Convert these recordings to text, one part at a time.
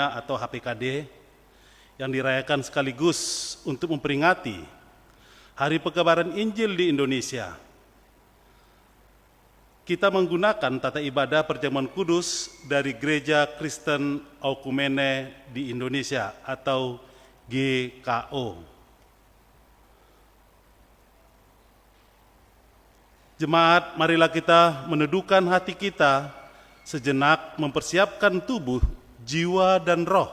atau HPKD yang dirayakan sekaligus untuk memperingati Hari Pekabaran Injil di Indonesia. Kita menggunakan tata ibadah perjamuan kudus dari Gereja Kristen Oikumene di Indonesia atau GKO. Jemaat, marilah kita meneduhkan hati kita sejenak, mempersiapkan tubuh, jiwa, dan roh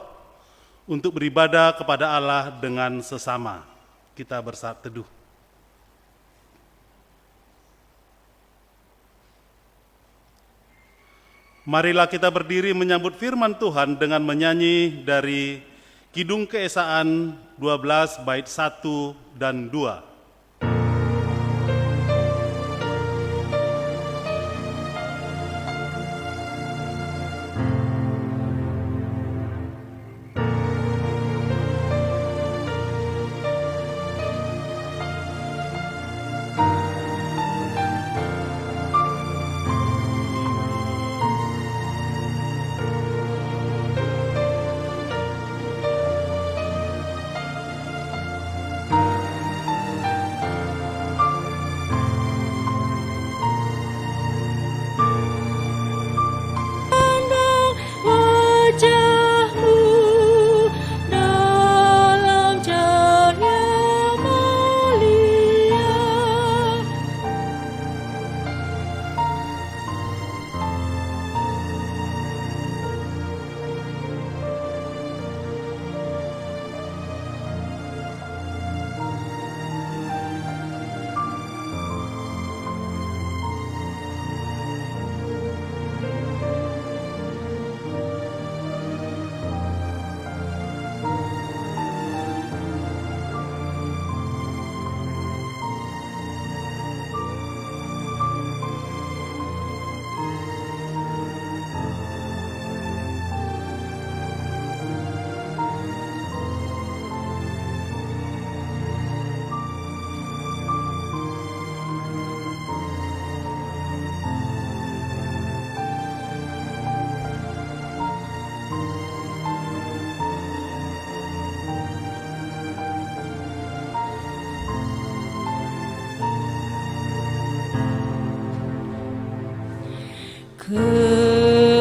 untuk beribadah kepada Allah dengan sesama. Kita bersaat teduh. Marilah kita berdiri menyambut firman Tuhan dengan menyanyi dari Kidung Keesaan 12 bait 1 dan 2.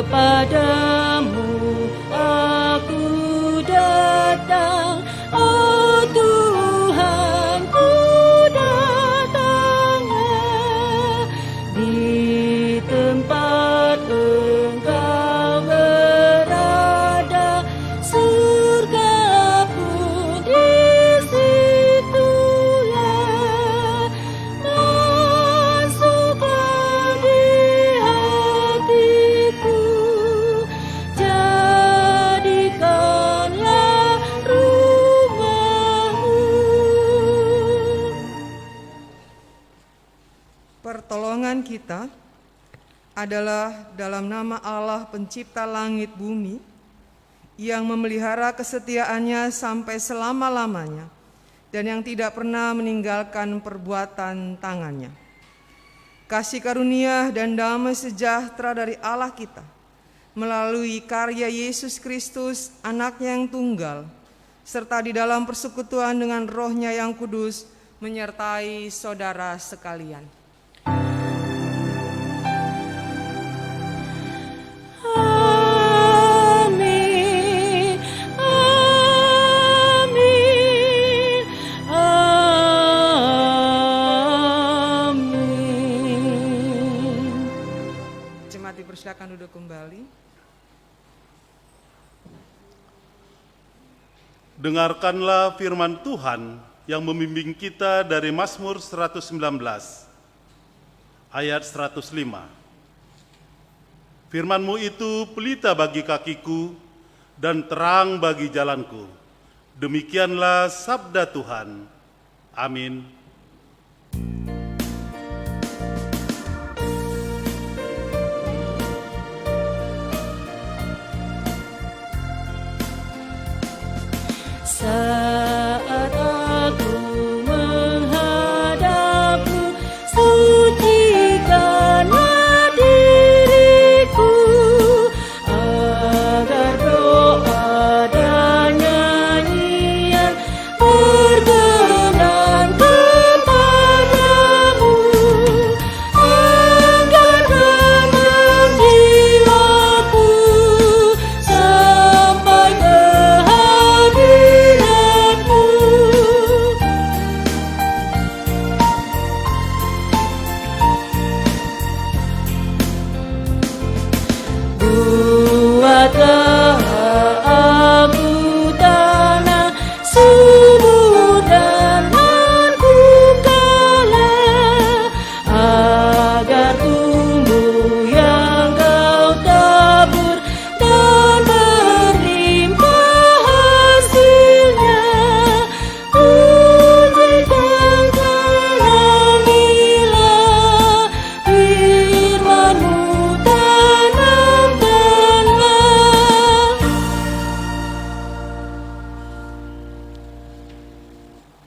Kepadamu aku datang, oh Tuhan, ku datanglah di tempat Engkau berada, surga pun di situlah, masuklah di hatiku, jadikanlah rumahmu. Pertolongan kita adalah dalam nama Allah pencipta langit bumi, yang memelihara kesetiaannya sampai selama-lamanya dan yang tidak pernah meninggalkan perbuatan tangannya. Kasih karunia dan damai sejahtera dari Allah kita melalui karya Yesus Kristus, anaknya yang tunggal, serta di dalam persekutuan dengan Roh-Nya yang kudus, menyertai saudara sekalian. Amin, amin, amin. Jemaat dipersilakan duduk kembali. Dengarkanlah firman Tuhan yang membimbing kita dari Mazmur 119 ayat 105. Firman-Mu itu pelita bagi kakiku dan terang bagi jalanku. Demikianlah sabda Tuhan. Amin. Saat aku menghadapmu, sucikanlah diriku, agar doa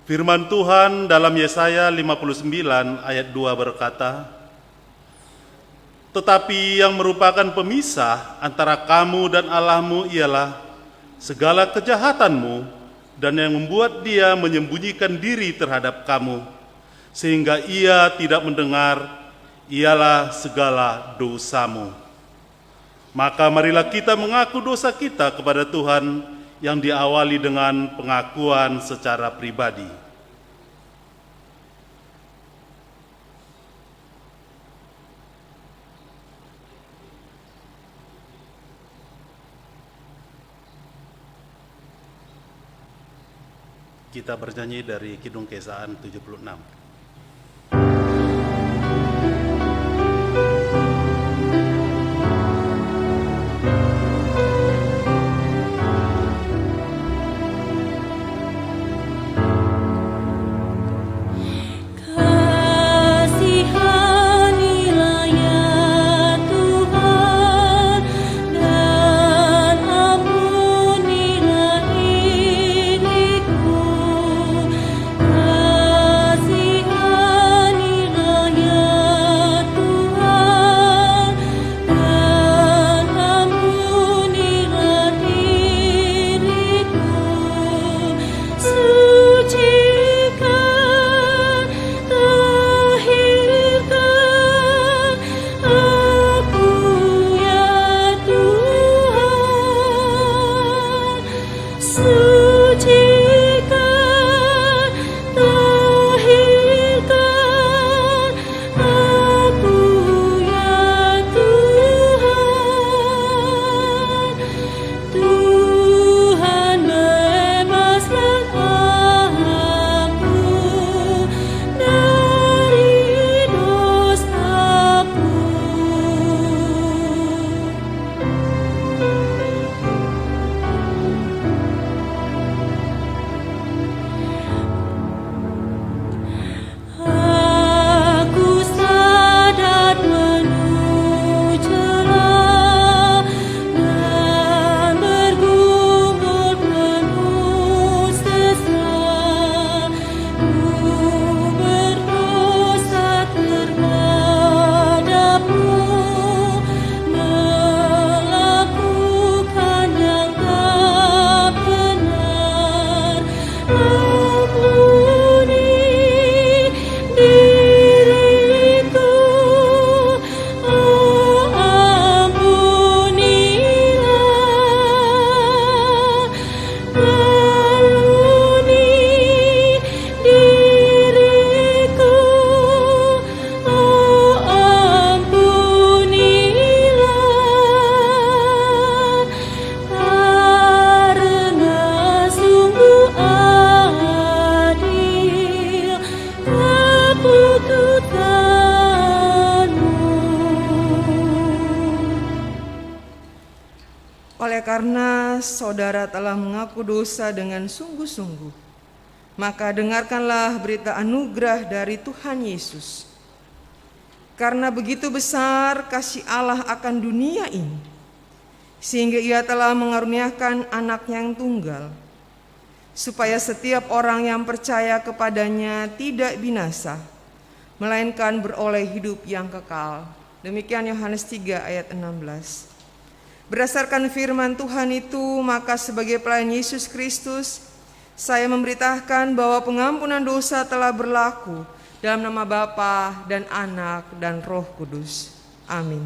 Firman Tuhan dalam Yesaya 59 ayat 2 berkata, "Tetapi yang merupakan pemisah antara kamu dan Allahmu ialah segala kejahatanmu dan yang membuat dia menyembunyikan diri terhadap kamu, sehingga ia tidak mendengar, ialah segala dosamu." Maka marilah kita mengaku dosa kita kepada Tuhan yang diawali dengan pengakuan secara pribadi. Kita bernyanyi dari Kidung Keesaan 76. Kasihanilah ya Tuhan, dan ampunilah diriku. Kasihanilah ya Tuhan, dan ampunilah diriku. Sucikan, tahirkan aku ya Tuhan. Sucikan, tahirkan aku ya Tuhan. Tuhan, bebaskan aku dari dosaku. Aku sadar penuh celah dan bergumul penuh sesat. Ku berdosa terhadap-Mu, melakukan yang tak benar. Ampuni diriku, oh ampunilah. Ampuni diriku, oh ampunilah. Karena sungguh adil keputusan-Mu. Oleh karena saudara telah mengaku dosa dengan sungguh-sungguh, maka dengarkanlah berita anugerah dari Tuhan Yesus. Karena begitu besar kasih Allah akan dunia ini, sehingga Ia telah mengaruniakan Anak yang tunggal, supaya setiap orang yang percaya kepadanya tidak binasa, melainkan beroleh hidup yang kekal. Demikian Yohanes 3 ayat 16. Berdasarkan firman Tuhan itu, maka sebagai pelayan Yesus Kristus, saya memberitakan bahwa pengampunan dosa telah berlaku dalam nama Bapa dan Anak dan Roh Kudus. Amin.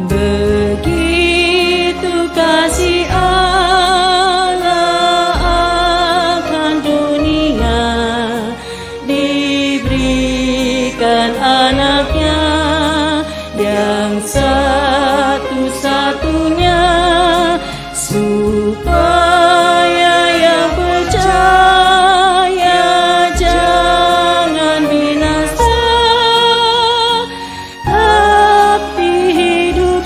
Begitu kasih Allah akan dunia, diberikan anaknya yang satu-satunya, supaya yang percaya jangan binasa, tapi hidup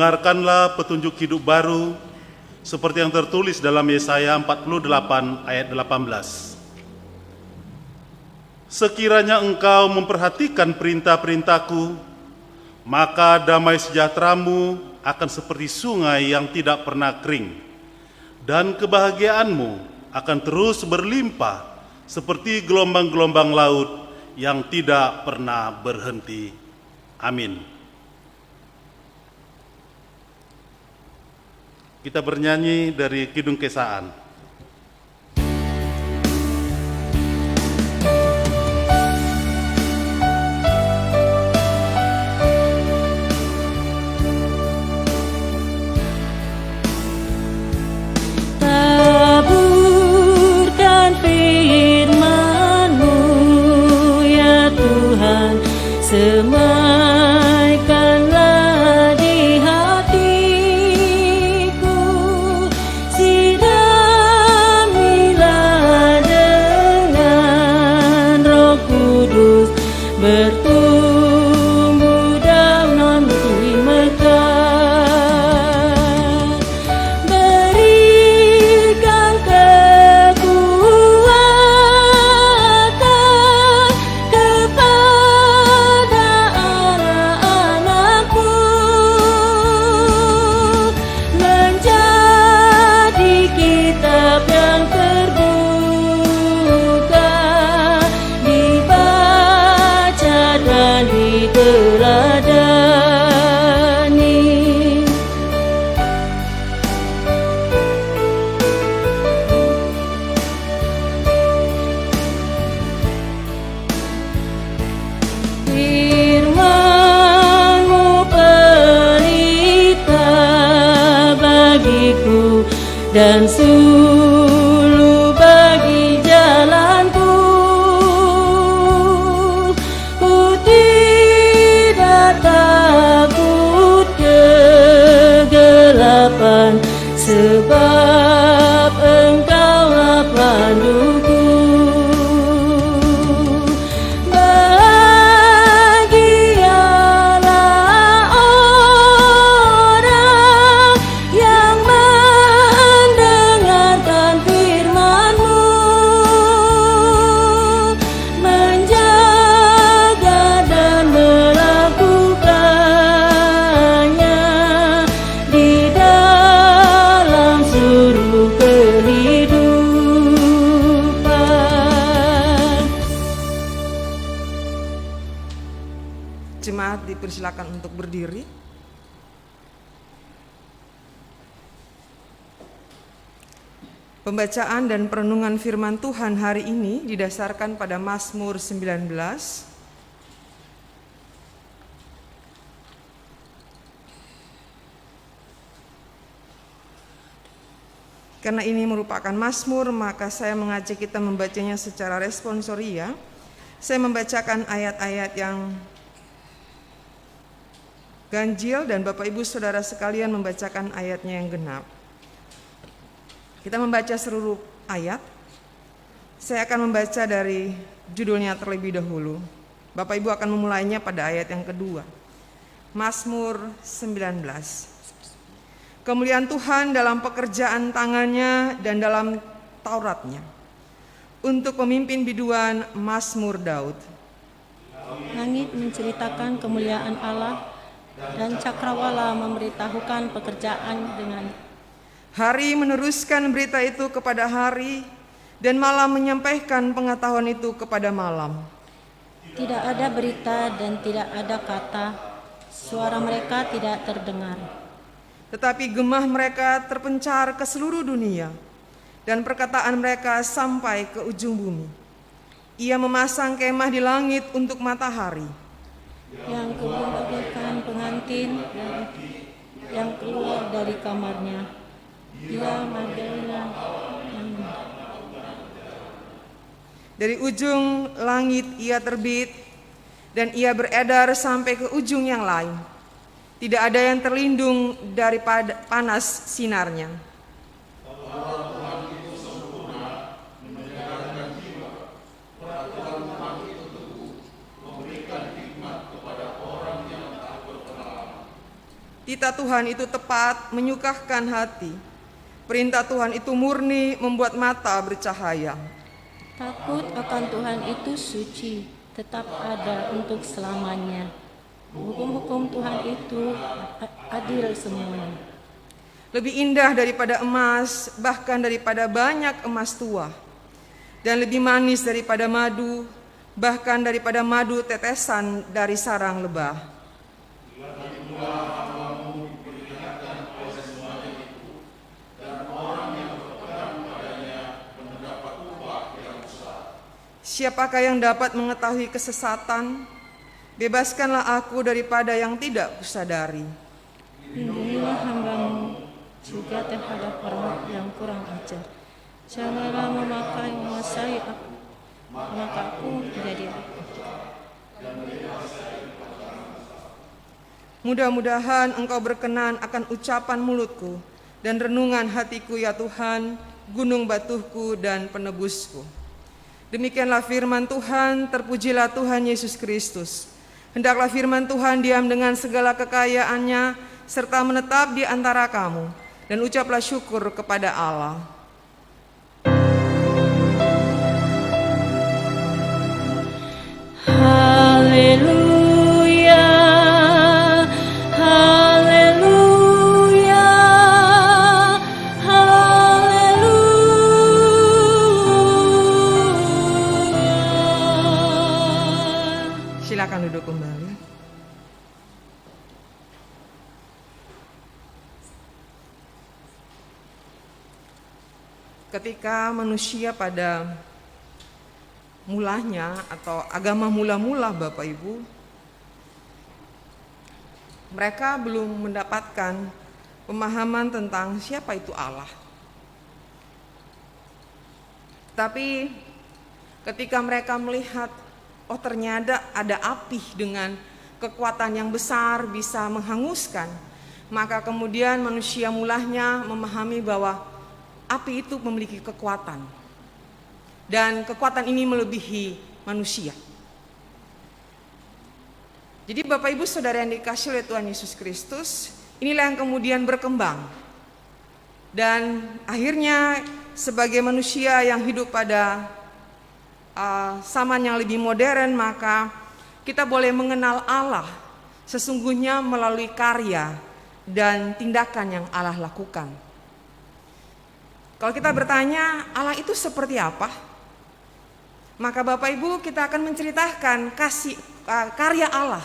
dengarkanlah petunjuk hidup baru seperti yang tertulis dalam Yesaya 48 ayat 18. Sekiranya engkau memperhatikan perintah-perintahku, maka damai sejahteramu akan seperti sungai yang tidak pernah kering, dan kebahagiaanmu akan terus berlimpah seperti gelombang-gelombang laut yang tidak pernah berhenti. Amin. Kita bernyanyi dari Kidung Kesaan. Taburkan firman-Mu ya Tuhan, semaikanlah di hatiku, siramilah dengan Roh Kudus, bertumbuh dalam bumi mekar. Berikan kekuatan kepada anak-anak-Mu, menjadi kitab yang terbuka, dibaca dan diteladani. Firman-Mu pelita bagiku dan suluh bagi jalanku. Ku tidak takut kegelapan, sebab Engkaulah panduku. Bahagialah orang yang mendengarkan firman-Mu, menjaga dan melakukannya di dalam seluruh kehidupan. Jemaat dipersilakan untuk berdiri. Pembacaan dan perenungan firman Tuhan hari ini didasarkan pada Mazmur 19 Karena ini merupakan Mazmur, maka saya mengajak kita membacanya secara responsoria. Saya membacakan ayat-ayat yang ganjil dan Bapak Ibu Saudara sekalian membacakan ayatnya yang genap. Kita membaca seluruh ayat. Saya akan membaca dari judulnya terlebih dahulu. Bapak Ibu akan memulainya pada ayat yang kedua. Mazmur 19. Kemuliaan Tuhan dalam pekerjaan tangannya dan dalam Tauratnya. Untuk pemimpin biduan Mazmur Daud. Langit menceritakan kemuliaan Allah dan cakrawala memberitahukan pekerjaan dengan. Hari meneruskan berita itu kepada hari dan malam menyampaikan pengetahuan itu kepada malam. Tidak ada berita dan tidak ada kata, suara mereka tidak terdengar. Tetapi gemah mereka terpencar ke seluruh dunia dan perkataan mereka sampai ke ujung bumi. Ia memasang kemah di langit untuk matahari, Yang keluar bagaikan pengantin dan yang keluar dari kamarnya. Ia Magdalena yang dari ujung langit ia terbit dan ia beredar sampai ke ujung yang lain. Tidak ada yang terlindung daripada panas sinarnya. Di Kita Tuhan itu tepat, menyukahkan hati. Perintah Tuhan itu murni, membuat mata bercahaya. Takut akan Tuhan itu suci, tetap ada untuk selamanya. Hukum-hukum Tuhan itu adil semuanya. Lebih indah daripada emas, bahkan daripada banyak emas tua. Dan lebih manis daripada madu, bahkan daripada madu tetesan dari sarang lebah. Siapakah yang dapat mengetahui kesesatan? Bebaskanlah aku daripada yang tidak kusadari. Lindungilah hamba-Mu juga terhadap orang yang kurang ajar. Janganlah menguasai aku, maka aku menjadi aku. Mudah-mudahan Engkau berkenan akan ucapan mulutku dan renungan hatiku ya Tuhan, gunung batuku dan penebusku. Demikianlah firman Tuhan, terpujilah Tuhan Yesus Kristus. Hendaklah firman Tuhan diam dengan segala kekayaannya, serta menetap di antara kamu, dan ucaplah syukur kepada Allah. Haleluya, haleluya, haleluya. Silakan duduk kembali. Ketika manusia pada mulanya atau agama mula-mula Bapak Ibu, mereka belum mendapatkan pemahaman tentang siapa itu Allah. Tapi ketika mereka melihat, oh ternyata ada api dengan kekuatan yang besar bisa menghanguskan, maka kemudian manusia mulanya memahami bahwa api itu memiliki kekuatan. Dan kekuatan ini melebihi manusia. Jadi Bapak Ibu Saudara yang dikasihi oleh Tuhan Yesus Kristus, inilah yang kemudian berkembang. Dan akhirnya sebagai manusia yang hidup pada zaman yang lebih modern, maka kita boleh mengenal Allah sesungguhnya melalui karya dan tindakan yang Allah lakukan. Kalau kita bertanya Allah itu seperti apa? Maka Bapak Ibu kita akan menceritakan karya Allah.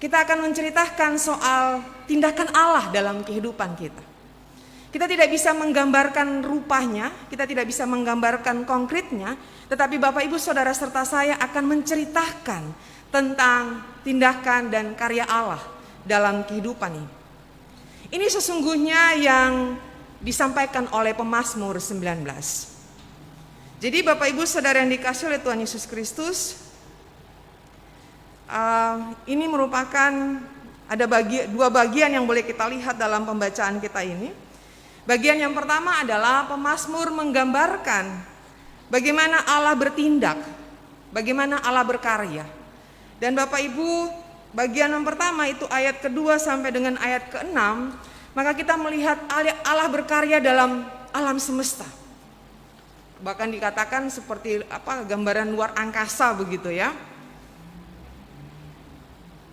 Kita akan menceritakan soal tindakan Allah dalam kehidupan kita. Kita tidak bisa menggambarkan rupanya, kita tidak bisa menggambarkan konkretnya, tetapi Bapak Ibu Saudara serta saya akan menceritakan tentang tindakan dan karya Allah dalam kehidupan ini. Ini sesungguhnya yang disampaikan oleh pemazmur 19. Jadi Bapak Ibu Saudara yang dikasihi oleh Tuhan Yesus Kristus, ini merupakan ada dua bagian yang boleh kita lihat dalam pembacaan kita ini. Bagian yang pertama adalah pemazmur menggambarkan bagaimana Allah bertindak, bagaimana Allah berkarya. Dan Bapak Ibu, bagian yang pertama itu ayat kedua sampai dengan ayat ke-6, maka kita melihat Allah berkarya dalam alam semesta. Bahkan dikatakan seperti gambaran luar angkasa begitu ya.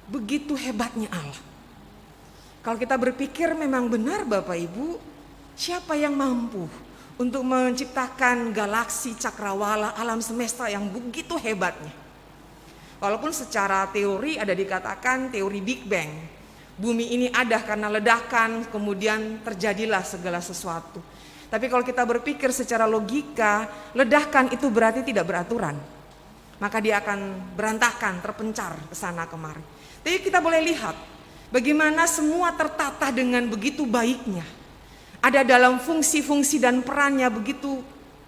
Begitu hebatnya Allah. Kalau kita berpikir memang benar Bapak Ibu, siapa yang mampu untuk menciptakan galaksi cakrawala alam semesta yang begitu hebatnya? Walaupun secara teori ada dikatakan teori Big Bang. Bumi ini ada karena ledakan, kemudian terjadilah segala sesuatu. Tapi kalau kita berpikir secara logika, ledakan itu berarti tidak beraturan. Maka dia akan berantakan, terpencar ke sana kemari. Tapi kita boleh lihat bagaimana semua tertata dengan begitu baiknya. Ada dalam fungsi-fungsi dan perannya begitu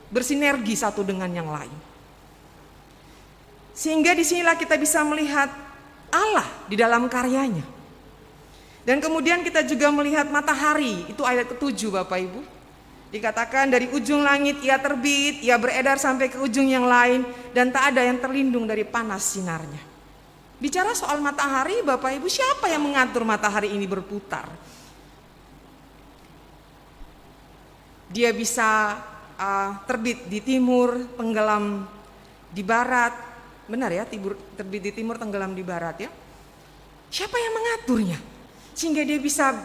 bersinergi satu dengan yang lain. Sehingga disinilah kita bisa melihat Allah di dalam karyanya. Dan kemudian kita juga melihat matahari, itu ayat ke-7 Bapak Ibu. Dikatakan dari ujung langit ia terbit, ia beredar sampai ke ujung yang lain, dan tak ada yang terlindung dari panas sinarnya. Bicara soal matahari, Bapak Ibu, siapa yang mengatur matahari ini berputar? Dia bisa terbit di timur, tenggelam di barat. Benar ya, terbit di timur, tenggelam di barat ya. Siapa yang mengaturnya? Sehingga dia bisa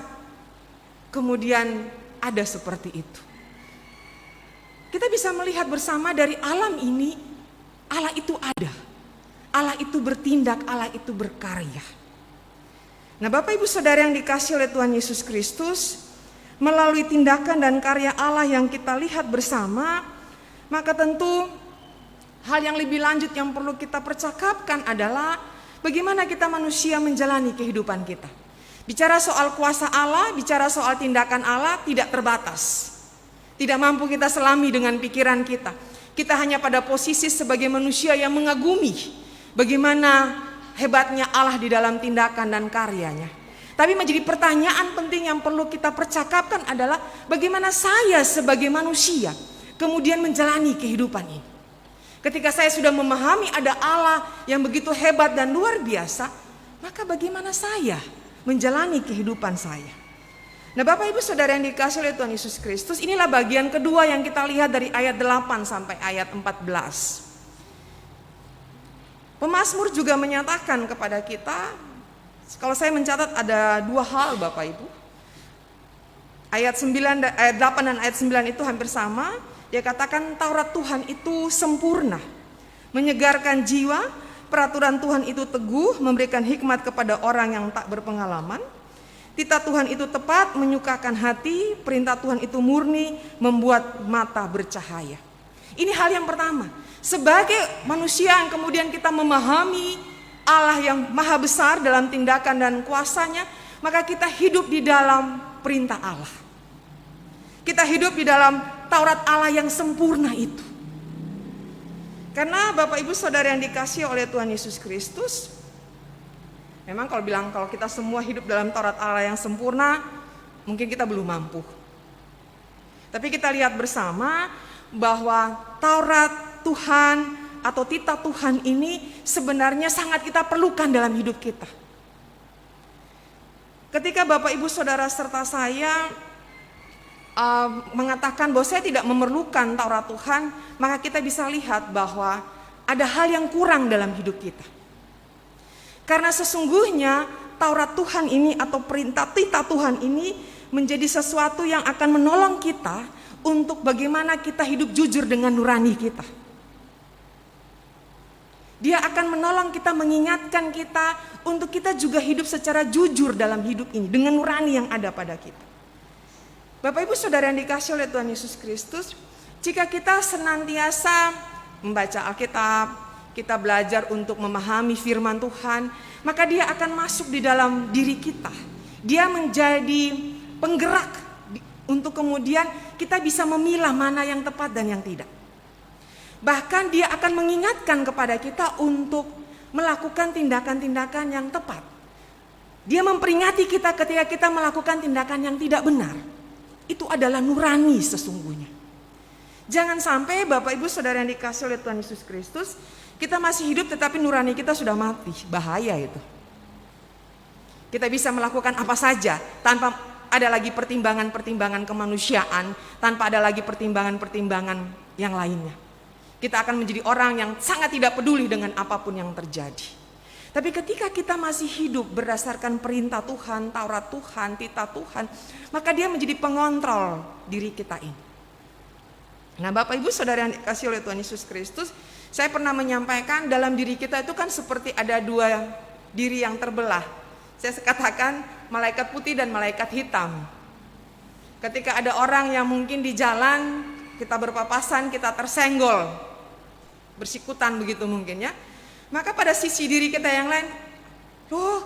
kemudian ada seperti itu. Kita bisa melihat bersama dari alam ini, Allah itu ada. Allah itu bertindak, Allah itu berkarya. Nah, Bapak Ibu Saudara yang dikasihi oleh Tuhan Yesus Kristus, melalui tindakan dan karya Allah yang kita lihat bersama, maka tentu hal yang lebih lanjut yang perlu kita percakapkan adalah bagaimana kita manusia menjalani kehidupan kita. Bicara soal kuasa Allah, bicara soal tindakan Allah tidak terbatas. Tidak mampu kita selami dengan pikiran kita. Kita hanya pada posisi sebagai manusia yang mengagumi bagaimana hebatnya Allah di dalam tindakan dan karyanya. Tapi menjadi pertanyaan penting yang perlu kita percakapkan adalah bagaimana saya sebagai manusia kemudian menjalani kehidupan ini. Ketika saya sudah memahami ada Allah yang begitu hebat dan luar biasa, maka bagaimana saya menjalani kehidupan saya? Nah, Bapak Ibu Saudara yang dikasihi oleh Tuhan Yesus Kristus, inilah bagian kedua yang kita lihat dari ayat 8 sampai ayat 14. Pemazmur juga menyatakan kepada kita, kalau saya mencatat ada dua hal Bapak Ibu. Ayat 8 dan ayat 9 itu hampir sama. Dia katakan Taurat Tuhan itu sempurna, menyegarkan jiwa, peraturan Tuhan itu teguh, memberikan hikmat kepada orang yang tak berpengalaman. Titah Tuhan itu tepat, menyukakan hati, perintah Tuhan itu murni, membuat mata bercahaya. Ini hal yang pertama. Sebagai manusia yang kemudian kita memahami Allah yang maha besar dalam tindakan dan kuasanya, maka kita hidup di dalam perintah Allah. Kita hidup di dalam Taurat Allah yang sempurna itu. Karena Bapak Ibu Saudara yang dikasihi oleh Tuhan Yesus Kristus, memang kalau kita semua hidup dalam Taurat Allah yang sempurna, mungkin kita belum mampu. Tapi kita lihat bersama bahwa Taurat Tuhan atau titah Tuhan ini sebenarnya sangat kita perlukan dalam hidup kita. Ketika Bapak Ibu Saudara serta saya mengatakan bahwa saya tidak memerlukan Taurat Tuhan, maka kita bisa lihat bahwa ada hal yang kurang dalam hidup kita. Karena sesungguhnya Taurat Tuhan ini atau perintah titah Tuhan ini menjadi sesuatu yang akan menolong kita untuk bagaimana kita hidup jujur dengan nurani kita. Dia akan menolong kita, mengingatkan kita untuk kita juga hidup secara jujur dalam hidup ini dengan nurani yang ada pada kita. Bapak Ibu Saudara yang dikasihi oleh Tuhan Yesus Kristus, jika kita senantiasa membaca Alkitab, kita belajar untuk memahami firman Tuhan, maka dia akan masuk di dalam diri kita. Dia menjadi penggerak untuk kemudian kita bisa memilah mana yang tepat dan yang tidak. Bahkan dia akan mengingatkan kepada kita untuk melakukan tindakan-tindakan yang tepat. Dia memperingati kita ketika kita melakukan tindakan yang tidak benar. Itu adalah nurani sesungguhnya. Jangan sampai Bapak Ibu Saudara yang dikasihi oleh Tuhan Yesus Kristus, kita masih hidup tetapi nurani kita sudah mati. Bahaya itu. Kita bisa melakukan apa saja tanpa ada lagi pertimbangan-pertimbangan kemanusiaan, tanpa ada lagi pertimbangan-pertimbangan yang lainnya. Kita akan menjadi orang yang sangat tidak peduli dengan apapun yang terjadi. Tapi ketika kita masih hidup berdasarkan perintah Tuhan, Taurat Tuhan, titah Tuhan, maka dia menjadi pengontrol diri kita ini. Nah, Bapak Ibu Saudara yang dikasihi oleh Tuhan Yesus Kristus, saya pernah menyampaikan dalam diri kita itu kan seperti ada dua diri yang terbelah. Saya katakan malaikat putih dan malaikat hitam. Ketika ada orang yang mungkin di jalan, kita berpapasan, kita tersenggol, bersikutan begitu mungkin ya. Maka pada sisi diri kita yang lain, loh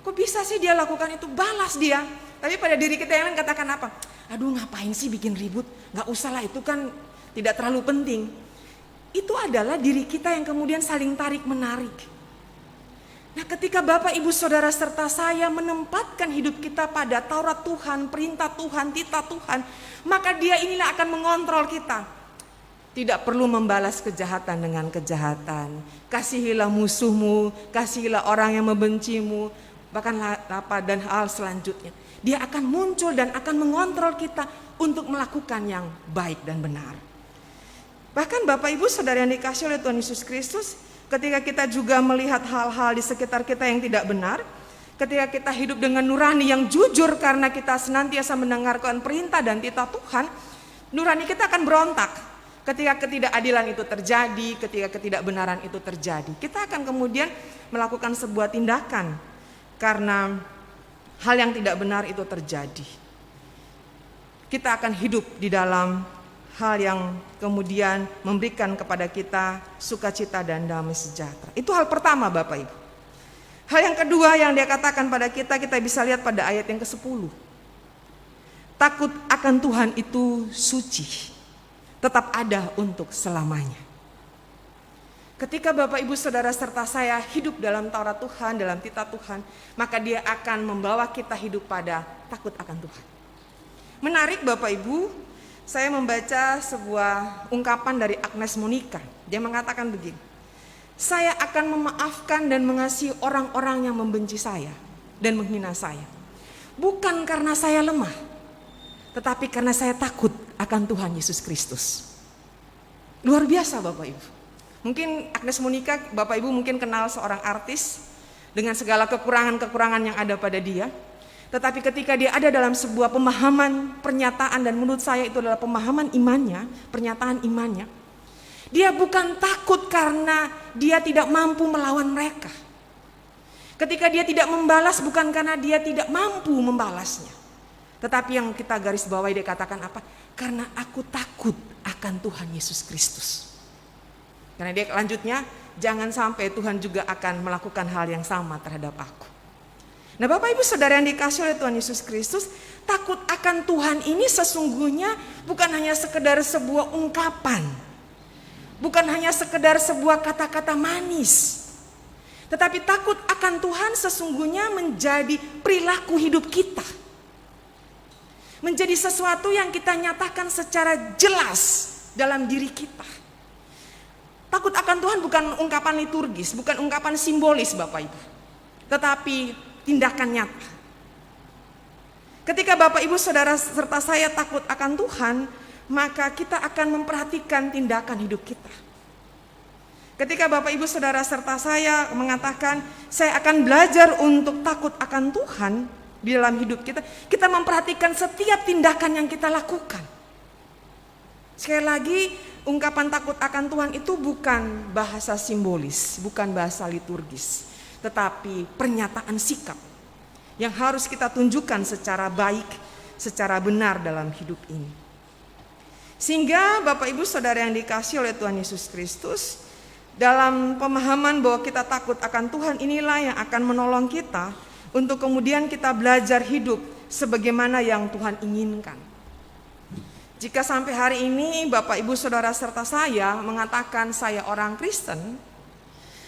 kok bisa sih dia lakukan itu, balas dia. Tapi pada diri kita yang lain katakan apa? Aduh ngapain sih bikin ribut, gak usah lah itu kan tidak terlalu penting. Itu adalah diri kita yang kemudian saling tarik menarik. Nah, ketika Bapak Ibu Saudara serta saya menempatkan hidup kita pada Taurat Tuhan, perintah Tuhan, titah Tuhan, maka dia inilah akan mengontrol kita. Tidak perlu membalas kejahatan dengan kejahatan. Kasihilah musuhmu, kasihilah orang yang membencimu, bahkan apa dan hal selanjutnya. Dia akan muncul dan akan mengontrol kita untuk melakukan yang baik dan benar. Bahkan Bapak Ibu Saudara yang dikasihi oleh Tuhan Yesus Kristus, ketika kita juga melihat hal-hal di sekitar kita yang tidak benar, ketika kita hidup dengan nurani yang jujur karena kita senantiasa mendengarkan perintah dan titah Tuhan, nurani kita akan berontak. Ketika ketidakadilan itu terjadi, ketika ketidakbenaran itu terjadi, kita akan kemudian melakukan sebuah tindakan karena hal yang tidak benar itu terjadi. Kita akan hidup di dalam hal yang kemudian memberikan kepada kita sukacita dan damai sejahtera. Itu hal pertama Bapak Ibu. Hal yang kedua yang dia katakan pada kita bisa lihat pada ayat yang ke-10. Takut akan Tuhan itu suci, tetap ada untuk selamanya. Ketika Bapak Ibu Saudara serta saya hidup dalam Taurat Tuhan, dalam titah Tuhan, maka dia akan membawa kita hidup pada takut akan Tuhan. Menarik Bapak Ibu, saya membaca sebuah ungkapan dari Agnes Monica. Dia mengatakan begini, saya akan memaafkan dan mengasihi orang-orang yang membenci saya dan menghina saya. Bukan karena saya lemah, tetapi karena saya takut akan Tuhan Yesus Kristus. Luar biasa Bapak Ibu. Mungkin Agnes Monica, Bapak Ibu mungkin kenal seorang artis dengan segala kekurangan-kekurangan yang ada pada dia. Tetapi ketika dia ada dalam sebuah pemahaman, pernyataan, dan menurut saya itu adalah pemahaman imannya, pernyataan imannya. Dia bukan takut karena dia tidak mampu melawan mereka. Ketika dia tidak membalas bukan karena dia tidak mampu membalasnya. Tetapi yang kita garis bawahi dia katakan apa? Karena aku takut akan Tuhan Yesus Kristus. Karena dia lanjutnya, jangan sampai Tuhan juga akan melakukan hal yang sama terhadap aku. Nah Bapak Ibu Saudara yang dikasihi oleh Tuhan Yesus Kristus, takut akan Tuhan ini sesungguhnya bukan hanya sekedar sebuah ungkapan. Bukan hanya sekedar sebuah kata-kata manis. Tetapi takut akan Tuhan sesungguhnya menjadi perilaku hidup kita. Menjadi sesuatu yang kita nyatakan secara jelas dalam diri kita. Takut akan Tuhan bukan ungkapan liturgis, bukan ungkapan simbolis Bapak Ibu. Tetapi tindakan nyata. Ketika Bapak Ibu Saudara serta saya takut akan Tuhan, maka kita akan memperhatikan tindakan hidup kita. Ketika Bapak Ibu Saudara serta saya mengatakan, saya akan belajar untuk takut akan Tuhan di dalam hidup kita, kita memperhatikan setiap tindakan yang kita lakukan. Sekali lagi, ungkapan takut akan Tuhan itu bukan bahasa simbolis, bukan bahasa liturgis, tetapi pernyataan sikap yang harus kita tunjukkan secara baik, secara benar dalam hidup ini. Sehingga Bapak Ibu Saudara yang dikasihi oleh Tuhan Yesus Kristus, dalam pemahaman bahwa kita takut akan Tuhan inilah yang akan menolong kita untuk kemudian kita belajar hidup sebagaimana yang Tuhan inginkan. Jika sampai hari ini Bapak Ibu Saudara serta saya mengatakan saya orang Kristen,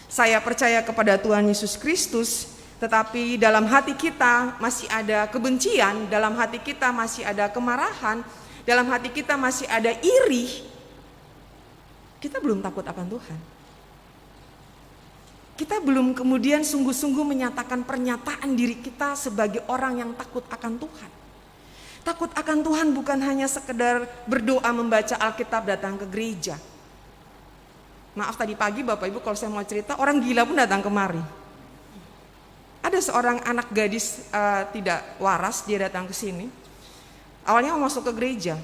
saya percaya kepada Tuhan Yesus Kristus, tetapi dalam hati kita masih ada kebencian, dalam hati kita masih ada kemarahan, dalam hati kita masih ada iri, kita belum takut akan Tuhan. Kita belum kemudian sungguh-sungguh menyatakan pernyataan diri kita sebagai orang yang takut akan Tuhan. Takut akan Tuhan bukan hanya sekedar berdoa membaca Alkitab datang ke gereja. Maaf tadi pagi Bapak Ibu kalau saya mau cerita, orang gila pun datang kemari. Ada seorang anak gadis tidak waras, dia datang ke sini. Awalnya mau masuk ke gereja,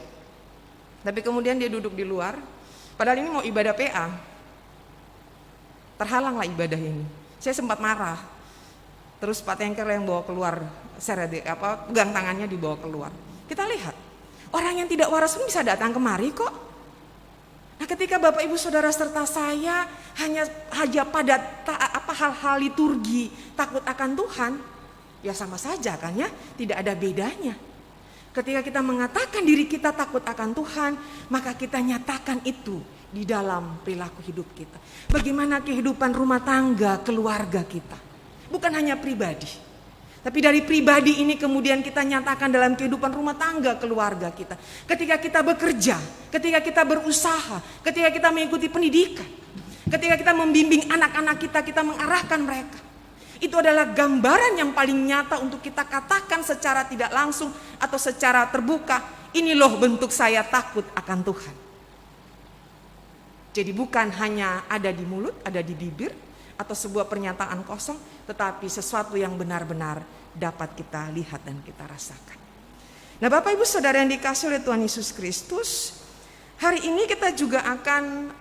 tapi kemudian dia duduk di luar. Padahal ini mau ibadah PA. Terhalanglah ibadah ini. Saya sempat marah. Terus Pak Tengker yang bawa keluar, pegang tangannya dibawa keluar. Kita lihat, orang yang tidak waras pun bisa datang kemari kok. Nah ketika Bapak Ibu Saudara serta saya hanya pada hal-hal liturgi, takut akan Tuhan, ya sama saja kan ya, tidak ada bedanya. Ketika kita mengatakan diri kita takut akan Tuhan, maka kita nyatakan itu di dalam perilaku hidup kita. Bagaimana kehidupan rumah tangga, keluarga kita. Bukan hanya pribadi, Tapi dari pribadi ini kemudian kita nyatakan dalam kehidupan rumah tangga keluarga kita. Ketika kita bekerja, ketika kita berusaha, ketika kita mengikuti pendidikan, ketika kita membimbing anak-anak kita, kita mengarahkan mereka. Itu adalah gambaran yang paling nyata untuk kita katakan secara tidak langsung atau secara terbuka, ini loh bentuk saya takut akan Tuhan. Jadi bukan hanya ada di mulut, ada di bibir, atau sebuah pernyataan kosong, tetapi sesuatu yang benar-benar dapat kita lihat dan kita rasakan. Nah, Bapak Ibu Saudara yang dikasihi oleh Tuhan Yesus Kristus, hari ini kita juga akan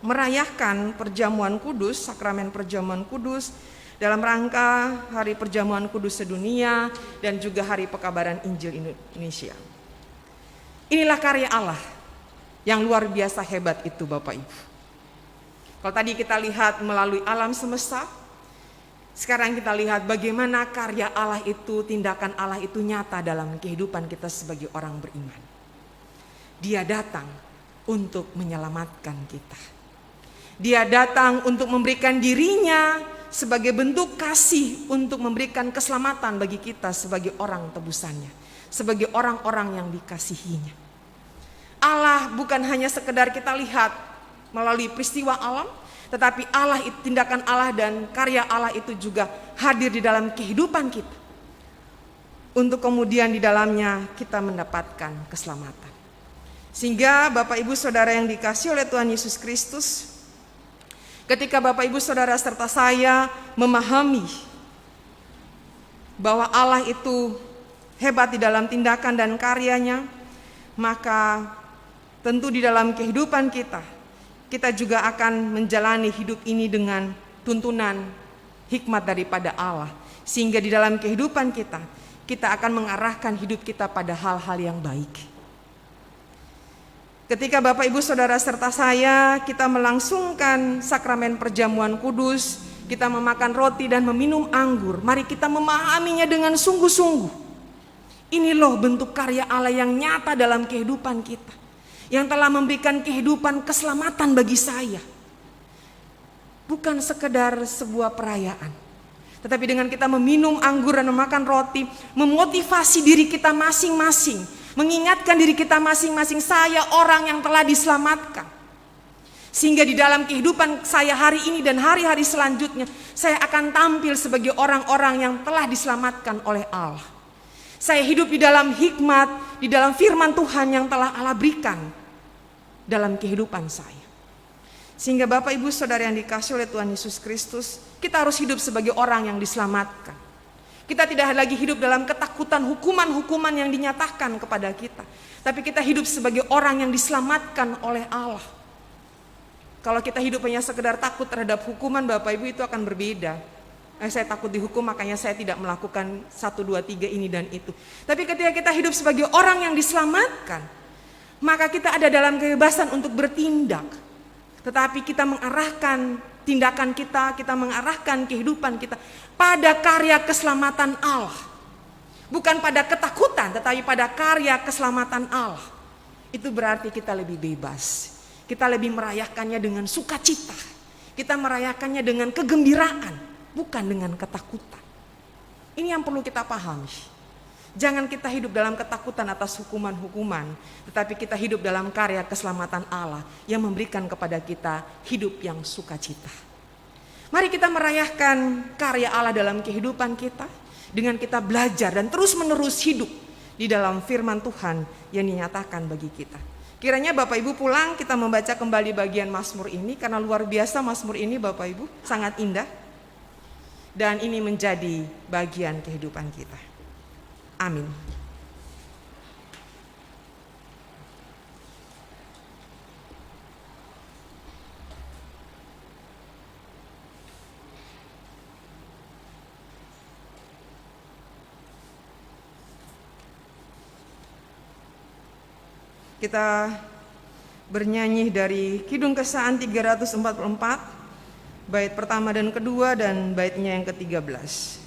merayakan perjamuan kudus, sakramen perjamuan kudus, dalam rangka Hari Perjamuan Kudus Sedunia dan juga Hari Pekabaran Injil Indonesia. Inilah karya Allah yang luar biasa hebat itu, Bapak Ibu. Kalau tadi kita lihat melalui alam semesta, sekarang kita lihat bagaimana karya Allah itu, tindakan Allah itu nyata dalam kehidupan kita sebagai orang beriman. Dia datang untuk menyelamatkan kita. Dia datang untuk memberikan dirinya sebagai bentuk kasih untuk memberikan keselamatan bagi kita sebagai orang tebusannya, sebagai orang-orang yang dikasihinya. Allah bukan hanya sekedar kita lihat melalui peristiwa alam, tetapi Allah, tindakan Allah dan karya Allah itu juga hadir di dalam kehidupan kita. Untuk kemudian di dalamnya kita mendapatkan keselamatan. Sehingga Bapak Ibu Saudara yang dikasihi oleh Tuhan Yesus Kristus, ketika Bapak Ibu Saudara serta saya memahami bahwa Allah itu hebat di dalam tindakan dan karyanya, maka tentu di dalam kehidupan kita juga akan menjalani hidup ini dengan tuntunan hikmat daripada Allah. Sehingga di dalam kehidupan kita akan mengarahkan hidup kita pada hal-hal yang baik. Ketika Bapak Ibu Saudara serta saya, kita melangsungkan sakramen perjamuan kudus, kita memakan roti dan meminum anggur, mari kita memahaminya dengan sungguh-sungguh. Ini loh bentuk karya Allah yang nyata dalam kehidupan kita, yang telah memberikan kehidupan keselamatan bagi saya. Bukan sekedar sebuah perayaan, tetapi dengan kita meminum anggur dan memakan roti, memotivasi diri kita masing-masing, mengingatkan diri kita masing-masing, saya orang yang telah diselamatkan. Sehingga di dalam kehidupan saya hari ini dan hari-hari selanjutnya, saya akan tampil sebagai orang-orang yang telah diselamatkan oleh Allah. Saya hidup di dalam hikmat, di dalam firman Tuhan yang telah Allah berikan dalam kehidupan saya. Sehingga Bapak Ibu Saudara yang dikasihi oleh Tuhan Yesus Kristus, kita harus hidup sebagai orang yang diselamatkan. Kita tidak lagi hidup dalam ketakutan hukuman-hukuman yang dinyatakan kepada kita, tapi kita hidup sebagai orang yang diselamatkan oleh Allah. Kalau kita hidup hanya sekedar takut terhadap hukuman, Bapak Ibu, itu akan berbeda. Saya takut dihukum, makanya saya tidak melakukan 1, 2, 3 ini dan itu. Tapi ketika kita hidup sebagai orang yang diselamatkan, maka kita ada dalam kebebasan untuk bertindak. Tetapi kita mengarahkan tindakan kita mengarahkan kehidupan kita pada karya keselamatan Allah. Bukan pada ketakutan, tetapi pada karya keselamatan Allah. Itu berarti kita lebih bebas. Kita lebih merayakannya dengan sukacita. Kita merayakannya dengan kegembiraan, bukan dengan ketakutan. Ini yang perlu kita pahami. Jangan kita hidup dalam ketakutan atas hukuman-hukuman, tetapi kita hidup dalam karya keselamatan Allah yang memberikan kepada kita hidup yang sukacita. Mari kita merayakan karya Allah dalam kehidupan kita dengan kita belajar dan terus-menerus hidup di dalam firman Tuhan yang dinyatakan bagi kita. Kiranya Bapak Ibu pulang kita membaca kembali bagian Mazmur ini, karena luar biasa Mazmur ini Bapak Ibu, sangat indah. Dan ini menjadi bagian kehidupan kita. Amin. Kita bernyanyi dari Kidung Kesahan 344, bait pertama dan kedua dan baitnya yang ke-13.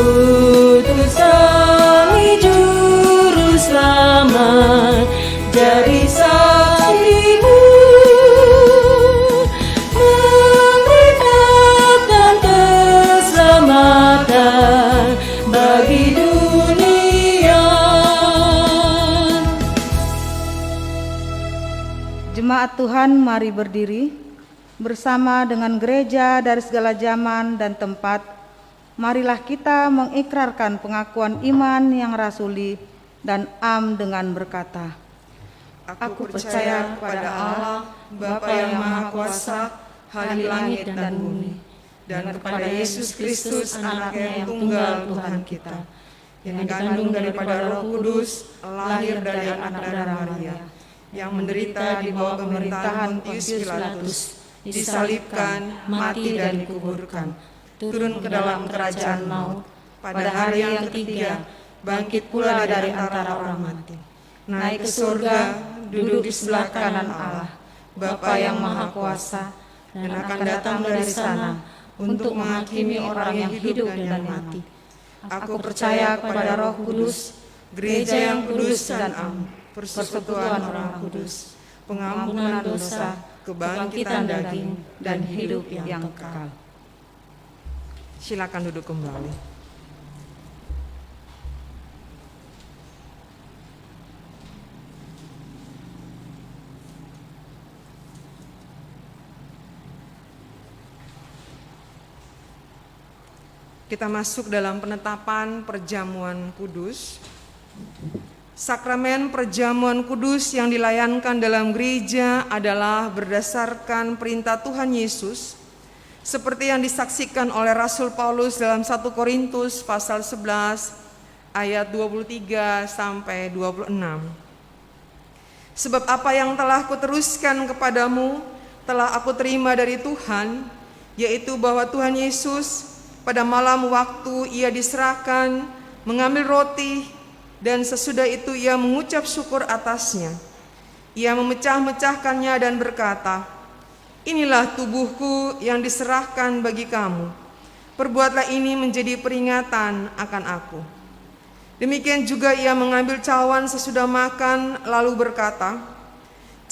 Utus Sang Juru Selamat jadi saksimu, memberitakan keselamatan bagi dunia. Jemaat Tuhan, mari berdiri bersama dengan gereja dari segala zaman dan tempat. Marilah kita mengikrarkan pengakuan iman yang rasuli dan dengan berkata, Aku percaya kepada Allah, Bapa yang Maha Kuasa, Hari langit dan bumi, dan kepada Yesus Kristus, Anaknya yang tunggal Tuhan kita, yang dikandung daripada Roh Kudus, lahir dari anak darah Maria, yang menderita di bawah pemerintahan Pontius Pilatus, disalibkan, mati dan dikuburkan, turun ke dalam kerajaan maut, pada hari yang ketiga bangkit pula dari antara orang mati, naik ke surga, duduk di sebelah kanan Allah, Bapa yang Maha Kuasa, dan akan datang dari sana untuk menghakimi orang yang hidup dan mati. Aku percaya kepada Roh Kudus, gereja yang kudus dan am, persekutuan orang kudus, pengampunan dosa, kebangkitan daging, dan hidup yang kekal. Silakan duduk kembali. Kita masuk dalam penetapan perjamuan kudus. Sakramen perjamuan kudus yang dilayankan dalam gereja adalah berdasarkan perintah Tuhan Yesus, seperti yang disaksikan oleh Rasul Paulus dalam 1 Korintus pasal 11 ayat 23 sampai 26. Sebab apa yang telah kuteruskan kepadamu telah aku terima dari Tuhan, yaitu bahwa Tuhan Yesus pada malam waktu ia diserahkan mengambil roti, dan sesudah itu ia mengucap syukur atasnya. Ia memecah-mecahkannya dan berkata, "Inilah tubuhku yang diserahkan bagi kamu. Perbuatlah ini menjadi peringatan akan aku." Demikian juga ia mengambil cawan sesudah makan, lalu berkata,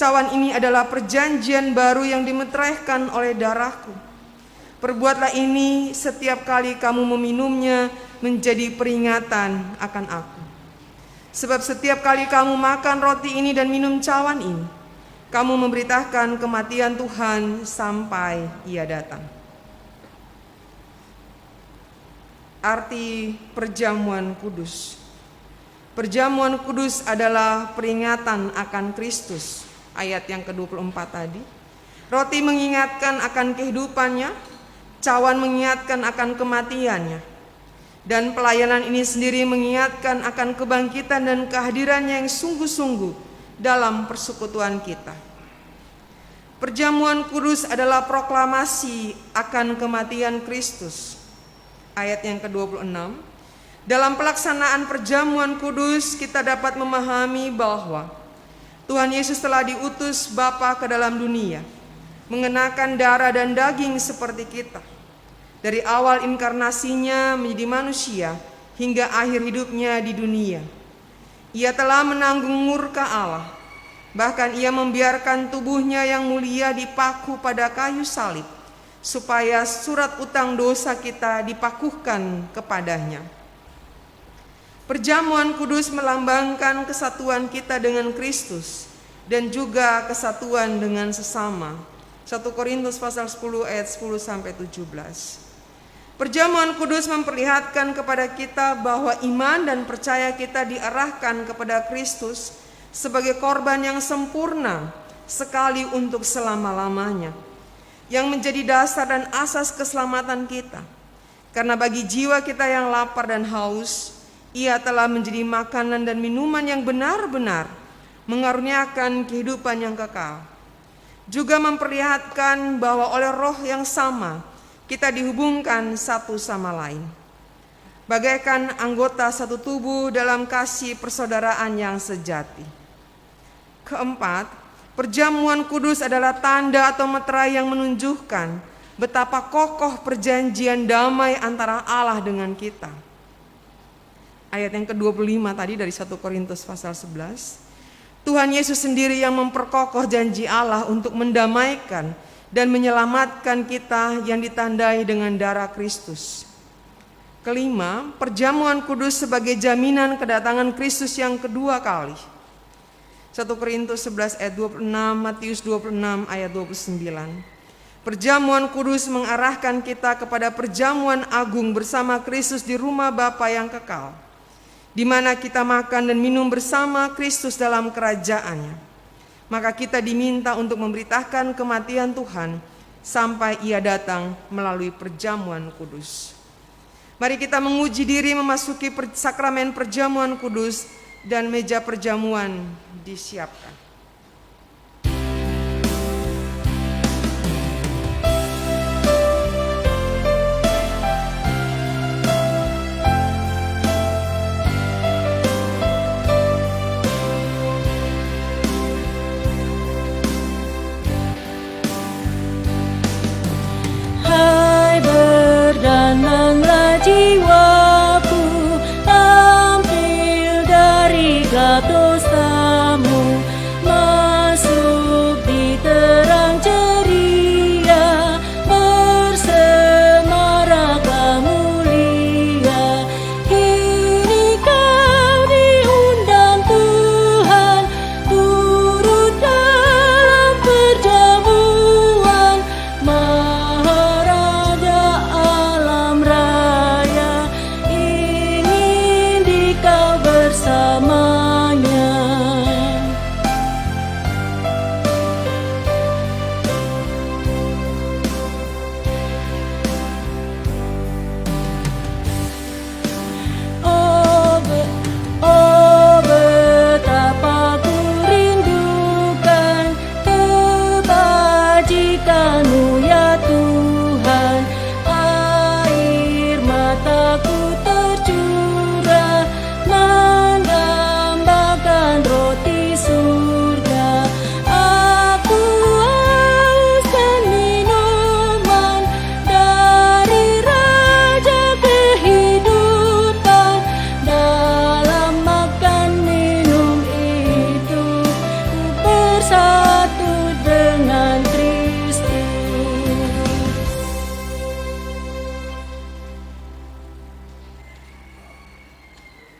"Cawan ini adalah perjanjian baru yang dimeteraikan oleh darahku. Perbuatlah ini setiap kali kamu meminumnya menjadi peringatan akan aku. Sebab setiap kali kamu makan roti ini dan minum cawan ini, kamu memberitakan kematian Tuhan sampai ia datang." Arti perjamuan kudus. Perjamuan kudus adalah peringatan akan Kristus, ayat yang ke-24 tadi. Roti mengingatkan akan kehidupannya, cawan mengingatkan akan kematiannya, dan pelayanan ini sendiri mengingatkan akan kebangkitan dan kehadirannya yang sungguh-sungguh dalam persekutuan kita. Perjamuan kudus adalah proklamasi akan kematian Kristus. Ayat yang ke-26. Dalam pelaksanaan perjamuan kudus kita dapat memahami bahwa Tuhan Yesus telah diutus Bapa ke dalam dunia, mengenakan darah dan daging seperti kita. Dari awal inkarnasinya menjadi manusia hingga akhir hidupnya di dunia, ia telah menanggung murka Allah. Bahkan ia membiarkan tubuhnya yang mulia dipaku pada kayu salib, supaya surat utang dosa kita dipakukan kepadanya. Perjamuan kudus melambangkan kesatuan kita dengan Kristus dan juga kesatuan dengan sesama. 1 Korintus pasal 10 ayat 10 sampai 17. Perjamuan kudus memperlihatkan kepada kita bahwa iman dan percaya kita diarahkan kepada Kristus sebagai korban yang sempurna sekali untuk selama-lamanya, yang menjadi dasar dan asas keselamatan kita. Karena bagi jiwa kita yang lapar dan haus, ia telah menjadi makanan dan minuman yang benar-benar mengaruniakan kehidupan yang kekal. Juga memperlihatkan bahwa oleh roh yang sama kita dihubungkan satu sama lain, bagaikan anggota satu tubuh dalam kasih persaudaraan yang sejati. Keempat, perjamuan kudus adalah tanda atau meterai yang menunjukkan betapa kokoh perjanjian damai antara Allah dengan kita. ayat yang ke-25 tadi dari 1 Korintus pasal 11. Tuhan Yesus sendiri yang memperkokoh janji Allah untuk mendamaikan dan menyelamatkan kita yang ditandai dengan darah Kristus. Kelima, perjamuan kudus sebagai jaminan kedatangan Kristus yang kedua kali. 1 Korintus 11 ayat 26, Matius 26 ayat 29. Perjamuan kudus mengarahkan kita kepada perjamuan agung bersama Kristus di rumah Bapa yang kekal, di mana kita makan dan minum bersama Kristus dalam kerajaannya. Maka kita diminta untuk memberitakan kematian Tuhan sampai Ia datang melalui perjamuan kudus. Mari kita menguji diri memasuki sakramen perjamuan kudus dan meja perjamuan disiapkan. Hai berdananglah jiwaku, tampil dari gelap dosamu, masuk di terang ceria, bersemaraklah mulia. Kini kau diundang Tuhan, turut dalam perjamuan Maharaja alam raya, ingin dikau bersamanya. Oh betapa ku rindukan kebajikan-Mu ya Tuhan. Air mataku tercurah mendambakan roti surga. Aku hauskan minuman dari Raja kehidupan. Dalam makan minum itu ku bersatu dengan Kristus.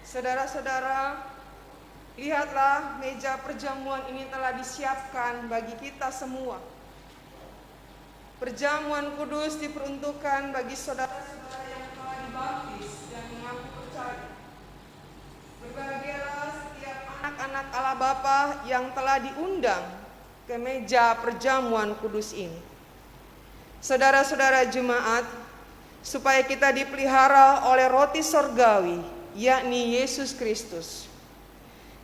Saudara-saudara, lihatlah meja perjamuan ini telah disiapkan bagi kita semua. Perjamuan kudus diperuntukkan bagi saudara-saudara yang telah dibaptis dan mengaku percaya. Berbahagialah setiap anak-anak Allah Bapa yang telah diundang ke meja perjamuan kudus ini. Saudara-saudara jemaat, supaya kita dipelihara oleh roti sorgawi, yakni Yesus Kristus.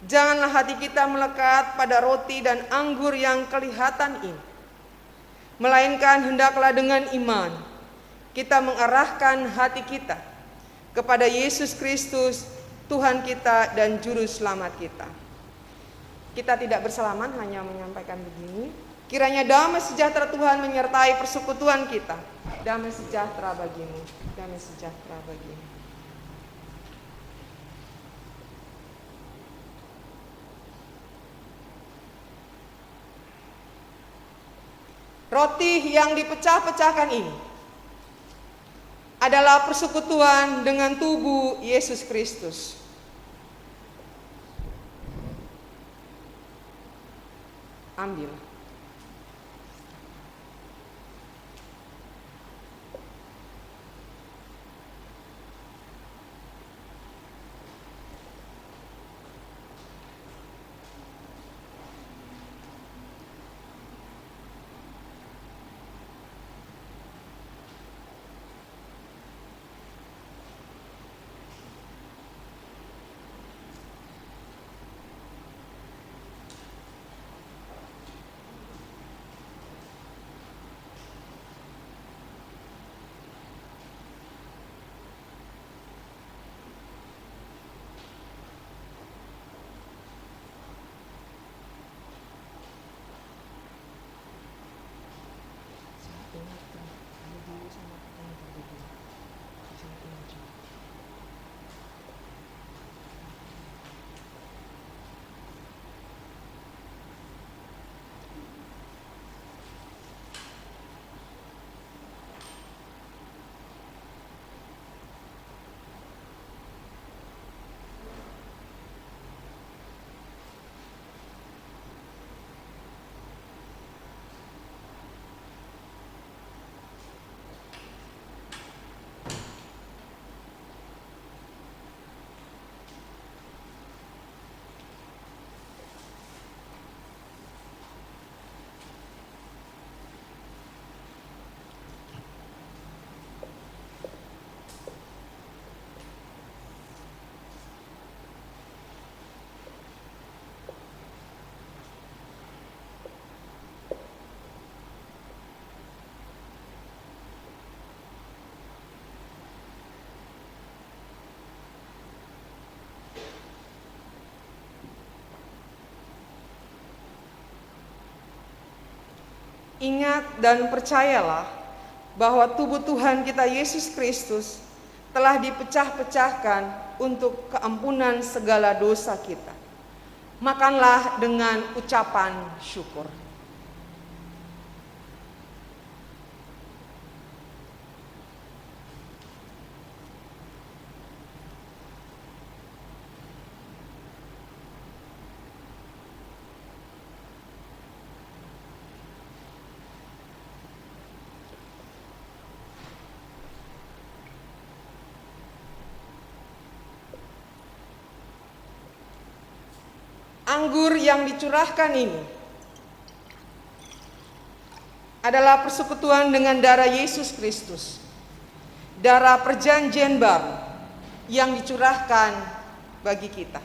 Janganlah hati kita melekat pada roti dan anggur yang kelihatan ini, melainkan hendaklah dengan iman kita mengarahkan hati kita kepada Yesus Kristus, Tuhan kita dan Juru Selamat kita. Kita tidak bersalaman, hanya menyampaikan begini. Kiranya damai sejahtera Tuhan menyertai persekutuan kita. Damai sejahtera bagimu, damai sejahtera bagimu. Roti yang dipecah-pecahkan ini adalah persekutuan dengan tubuh Yesus Kristus. Ambil. Ingat dan percayalah bahwa tubuh Tuhan kita Yesus Kristus telah dipecah-pecahkan untuk keampunan segala dosa kita. Makanlah dengan ucapan syukur. Anggur yang dicurahkan ini adalah persekutuan dengan darah Yesus Kristus, darah perjanjian baru yang dicurahkan bagi kita.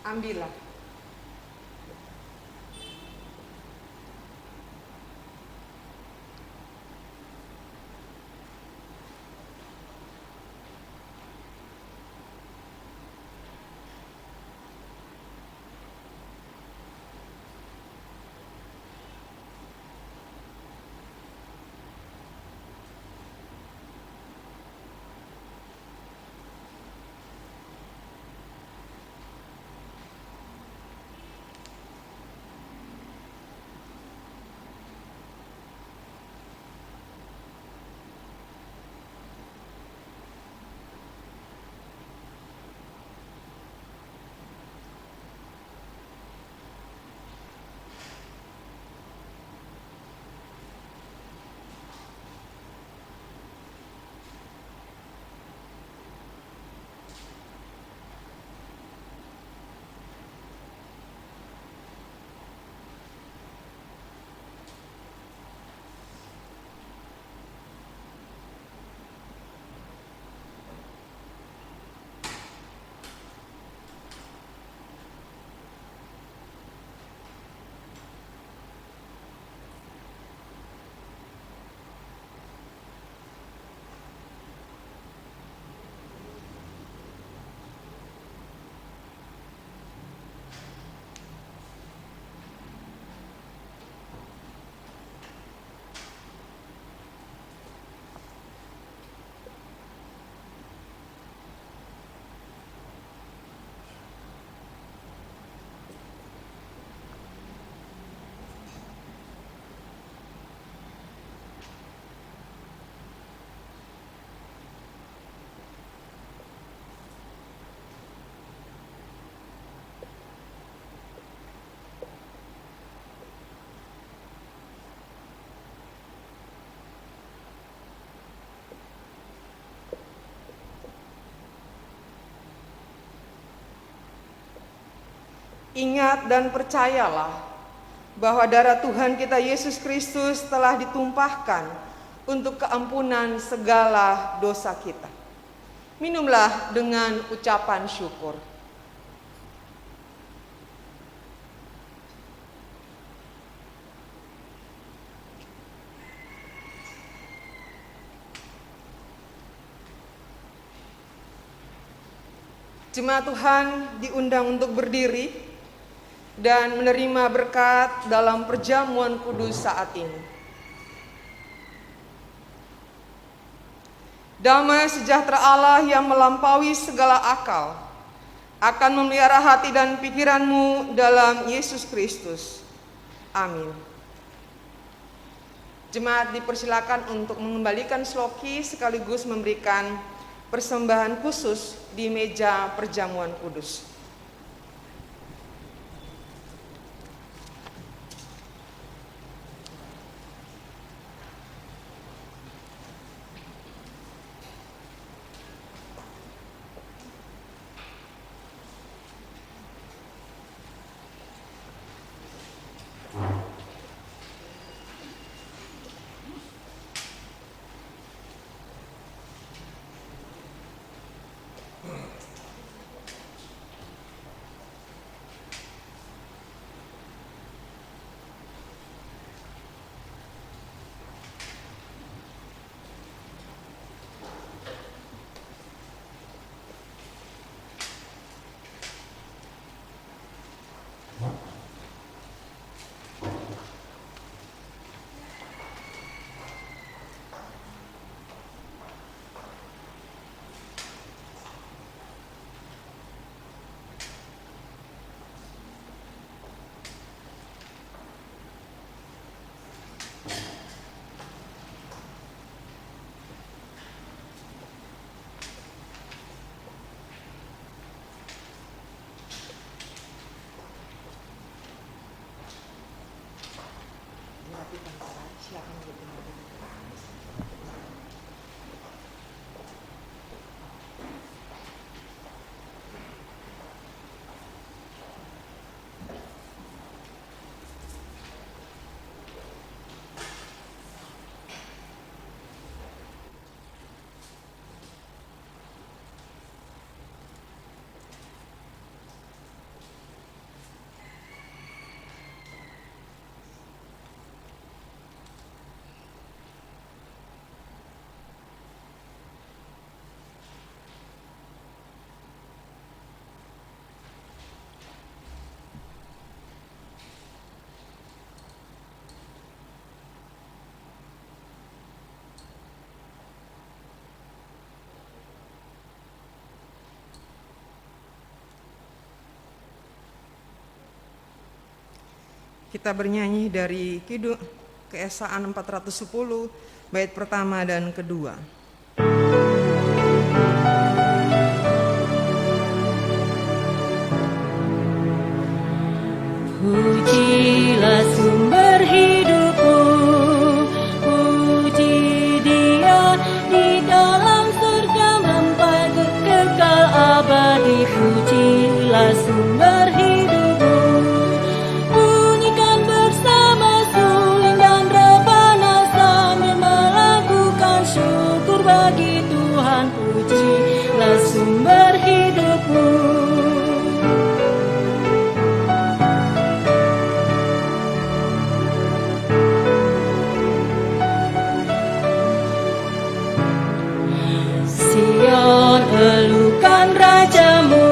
Ambillah. Ingat dan percayalah bahwa darah Tuhan kita Yesus Kristus telah ditumpahkan untuk keampunan segala dosa kita. Minumlah dengan ucapan syukur. Jemaat Tuhan diundang untuk berdiri dan menerima berkat dalam perjamuan kudus saat ini. Damai sejahtera Allah yang melampaui segala akal akan memelihara hati dan pikiranmu dalam Yesus Kristus. Amin. Jemaat dipersilakan untuk mengembalikan sloki sekaligus memberikan persembahan khusus di meja perjamuan kudus. Kita bernyanyi dari Keesaan 410, bait pertama dan kedua. Pujilah sumber hidupku, puji Dia di dalam surga sampai kekal abadi. Pujilah sumber hidupku, bunyikan bersama suling dan rebana sambil melakukan syukur bagi Tuhan. Pujilah sumber hidupku. Sion, elukan rajamu,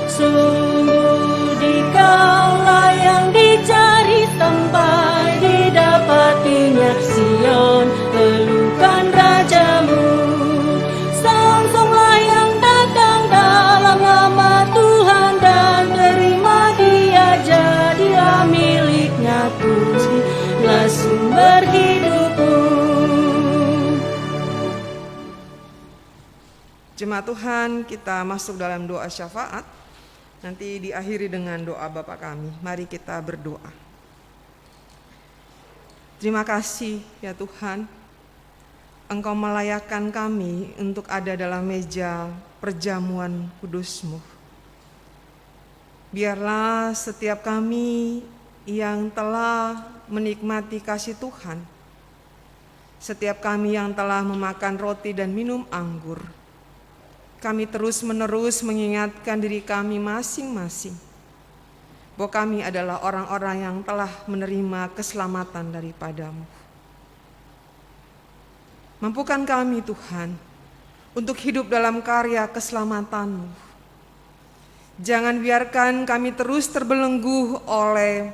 sungguh dikaulah yang dicari sampai didapatinya. Sion, elukan rajamu, songsonglah yang datang dalam nama Tuhan dan terima Dia jadilah miliknya. Pujilah sumber hidupku. Jemaat Tuhan, kita masuk dalam doa syafaat. Nanti diakhiri dengan doa Bapa kami. Mari kita berdoa. Terima kasih ya Tuhan, Engkau melayakkan kami untuk ada dalam meja perjamuan kudus-Mu. Biarlah setiap kami yang telah menikmati kasih Tuhan, setiap kami yang telah memakan roti dan minum anggur, kami terus-menerus mengingatkan diri kami masing-masing bahwa kami adalah orang-orang yang telah menerima keselamatan daripada-Mu. Mampukan kami Tuhan untuk hidup dalam karya keselamatan-Mu. Jangan biarkan kami terus terbelenggu oleh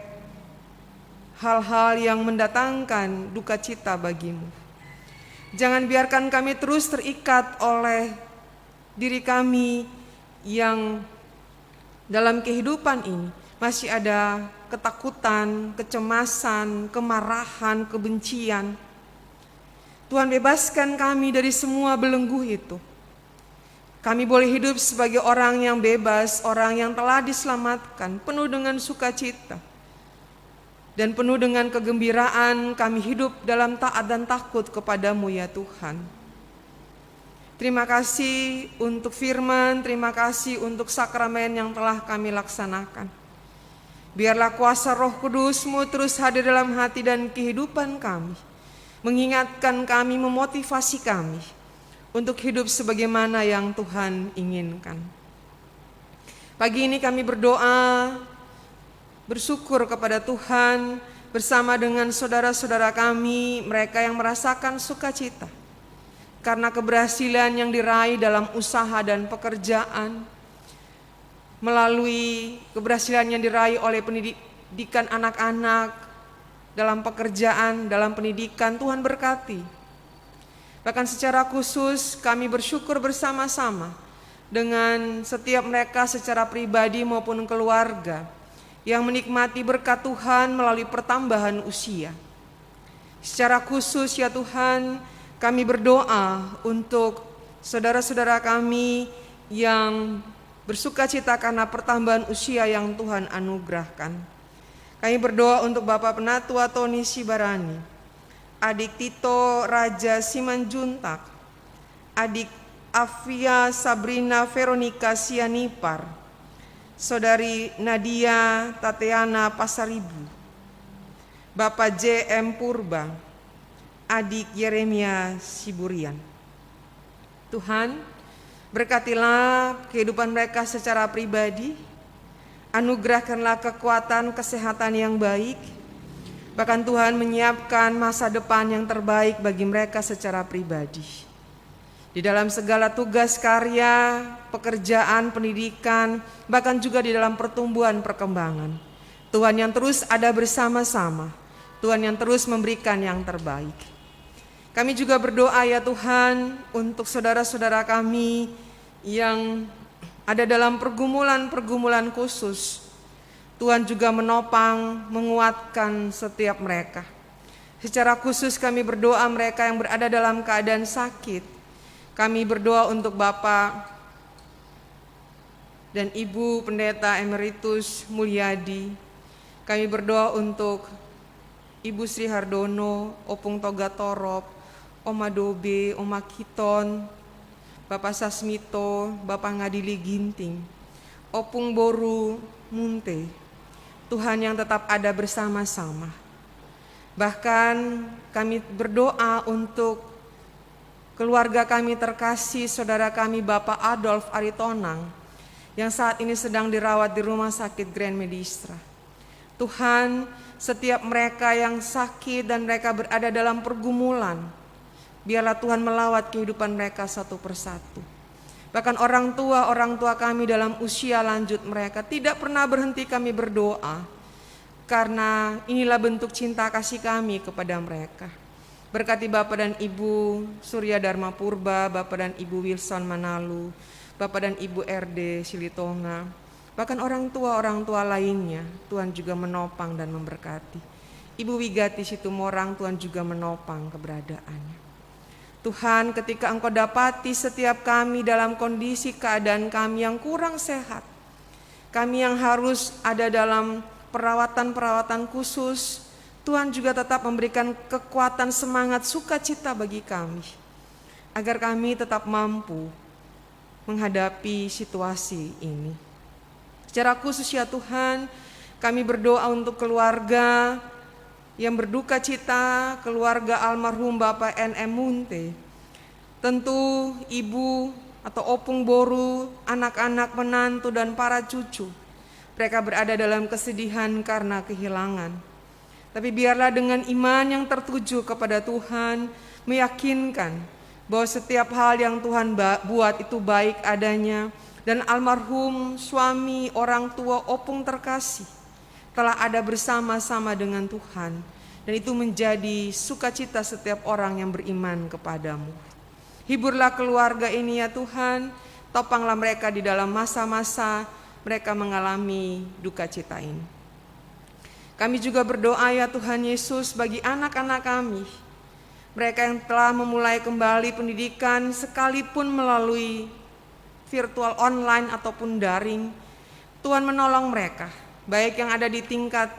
hal-hal yang mendatangkan duka cita bagi-Mu. Jangan biarkan kami terus terikat oleh diri kami yang dalam kehidupan ini masih ada ketakutan, kecemasan, kemarahan, kebencian. Tuhan, bebaskan kami dari semua belenggu itu. Kami boleh hidup sebagai orang yang bebas, orang yang telah diselamatkan, penuh dengan sukacita dan penuh dengan kegembiraan. Kami hidup dalam taat dan takut kepada-Mu ya Tuhan. Terima kasih untuk firman, terima kasih untuk sakramen yang telah kami laksanakan. Biarlah kuasa Roh Kudus-Mu terus hadir dalam hati dan kehidupan kami, mengingatkan kami, memotivasi kami untuk hidup sebagaimana yang Tuhan inginkan. Pagi ini kami berdoa, bersyukur kepada Tuhan bersama dengan saudara-saudara kami, mereka yang merasakan sukacita karena keberhasilan yang diraih dalam usaha dan pekerjaan, melalui keberhasilan yang diraih oleh pendidikan anak-anak, dalam pekerjaan, dalam pendidikan. Tuhan berkati. Bahkan secara khusus kami bersyukur bersama-sama dengan setiap mereka secara pribadi maupun keluarga yang menikmati berkat Tuhan melalui pertambahan usia. Secara khusus ya Tuhan, kami berdoa untuk saudara-saudara kami yang bersukacita karena pertambahan usia yang Tuhan anugerahkan. Kami berdoa untuk Bapak Penatua Tony Sibarani, adik Tito Raja Simanjuntak, adik Afia Sabrina Veronica Sianipar, saudari Nadia Tatiana Pasaribu, Bapak J.M. Purba, adik Yeremia Siburian. Tuhan, berkatilah kehidupan mereka secara pribadi, anugerahkanlah kekuatan kesehatan yang baik, bahkan Tuhan menyiapkan masa depan yang terbaik bagi mereka secara pribadi. Di dalam segala tugas karya, pekerjaan, pendidikan, bahkan juga di dalam pertumbuhan perkembangan. Tuhan yang terus ada bersama-sama, Tuhan yang terus memberikan yang terbaik. Kami juga berdoa ya Tuhan untuk saudara-saudara kami yang ada dalam pergumulan-pergumulan khusus. Tuhan juga menopang, menguatkan setiap mereka. Secara khusus kami berdoa mereka yang berada dalam keadaan sakit. Kami berdoa untuk Bapak dan Ibu Pendeta Emeritus Mulyadi. Kami berdoa untuk Ibu Sri Hardono, Opung Toga Torop, Oma Dobe, Oma Kiton, Bapak Sasmito, Bapak Ngadili Ginting, Opung Boru Munte. Tuhan yang tetap ada bersama-sama. Bahkan kami berdoa untuk keluarga kami terkasih, saudara kami Bapak Adolf Aritonang yang saat ini sedang dirawat di Rumah Sakit Grand Medistra. Tuhan, setiap mereka yang sakit dan mereka berada dalam pergumulan, biarlah Tuhan melawat kehidupan mereka satu persatu. Bahkan orang tua kami dalam usia lanjut mereka tidak pernah berhenti kami berdoa, karena inilah bentuk cinta kasih kami kepada mereka. Berkati Bapak dan Ibu Surya Dharma Purba, Bapak dan Ibu Wilson Manalu, Bapak dan Ibu RD Silitonga, bahkan orang tua lainnya, Tuhan juga menopang dan memberkati. Ibu Wigati Situmorang, Tuhan juga menopang keberadaannya. Tuhan, ketika Engkau dapati setiap kami dalam kondisi keadaan kami yang kurang sehat, kami yang harus ada dalam perawatan khusus, Tuhan juga tetap memberikan kekuatan, semangat, sukacita bagi kami, agar kami tetap mampu menghadapi situasi ini. Secara khusus ya Tuhan, kami berdoa untuk keluarga yang berduka cita, keluarga almarhum Bapak N.M. Munte. Tentu ibu atau Opung Boru, anak-anak, menantu dan para cucu, mereka berada dalam kesedihan karena kehilangan. Tapi biarlah dengan iman yang tertuju kepada Tuhan, meyakinkan bahwa setiap hal yang Tuhan buat itu baik adanya, dan almarhum suami orang tua Opung terkasih telah ada bersama-sama dengan Tuhan, dan itu menjadi sukacita setiap orang yang beriman kepadamu. Hiburlah keluarga ini ya Tuhan, topanglah mereka di dalam masa-masa mereka mengalami duka cita ini. Kami juga berdoa ya Tuhan Yesus bagi anak-anak kami, mereka yang telah memulai kembali pendidikan sekalipun melalui virtual online ataupun daring. Tuhan menolong mereka, baik yang ada di tingkat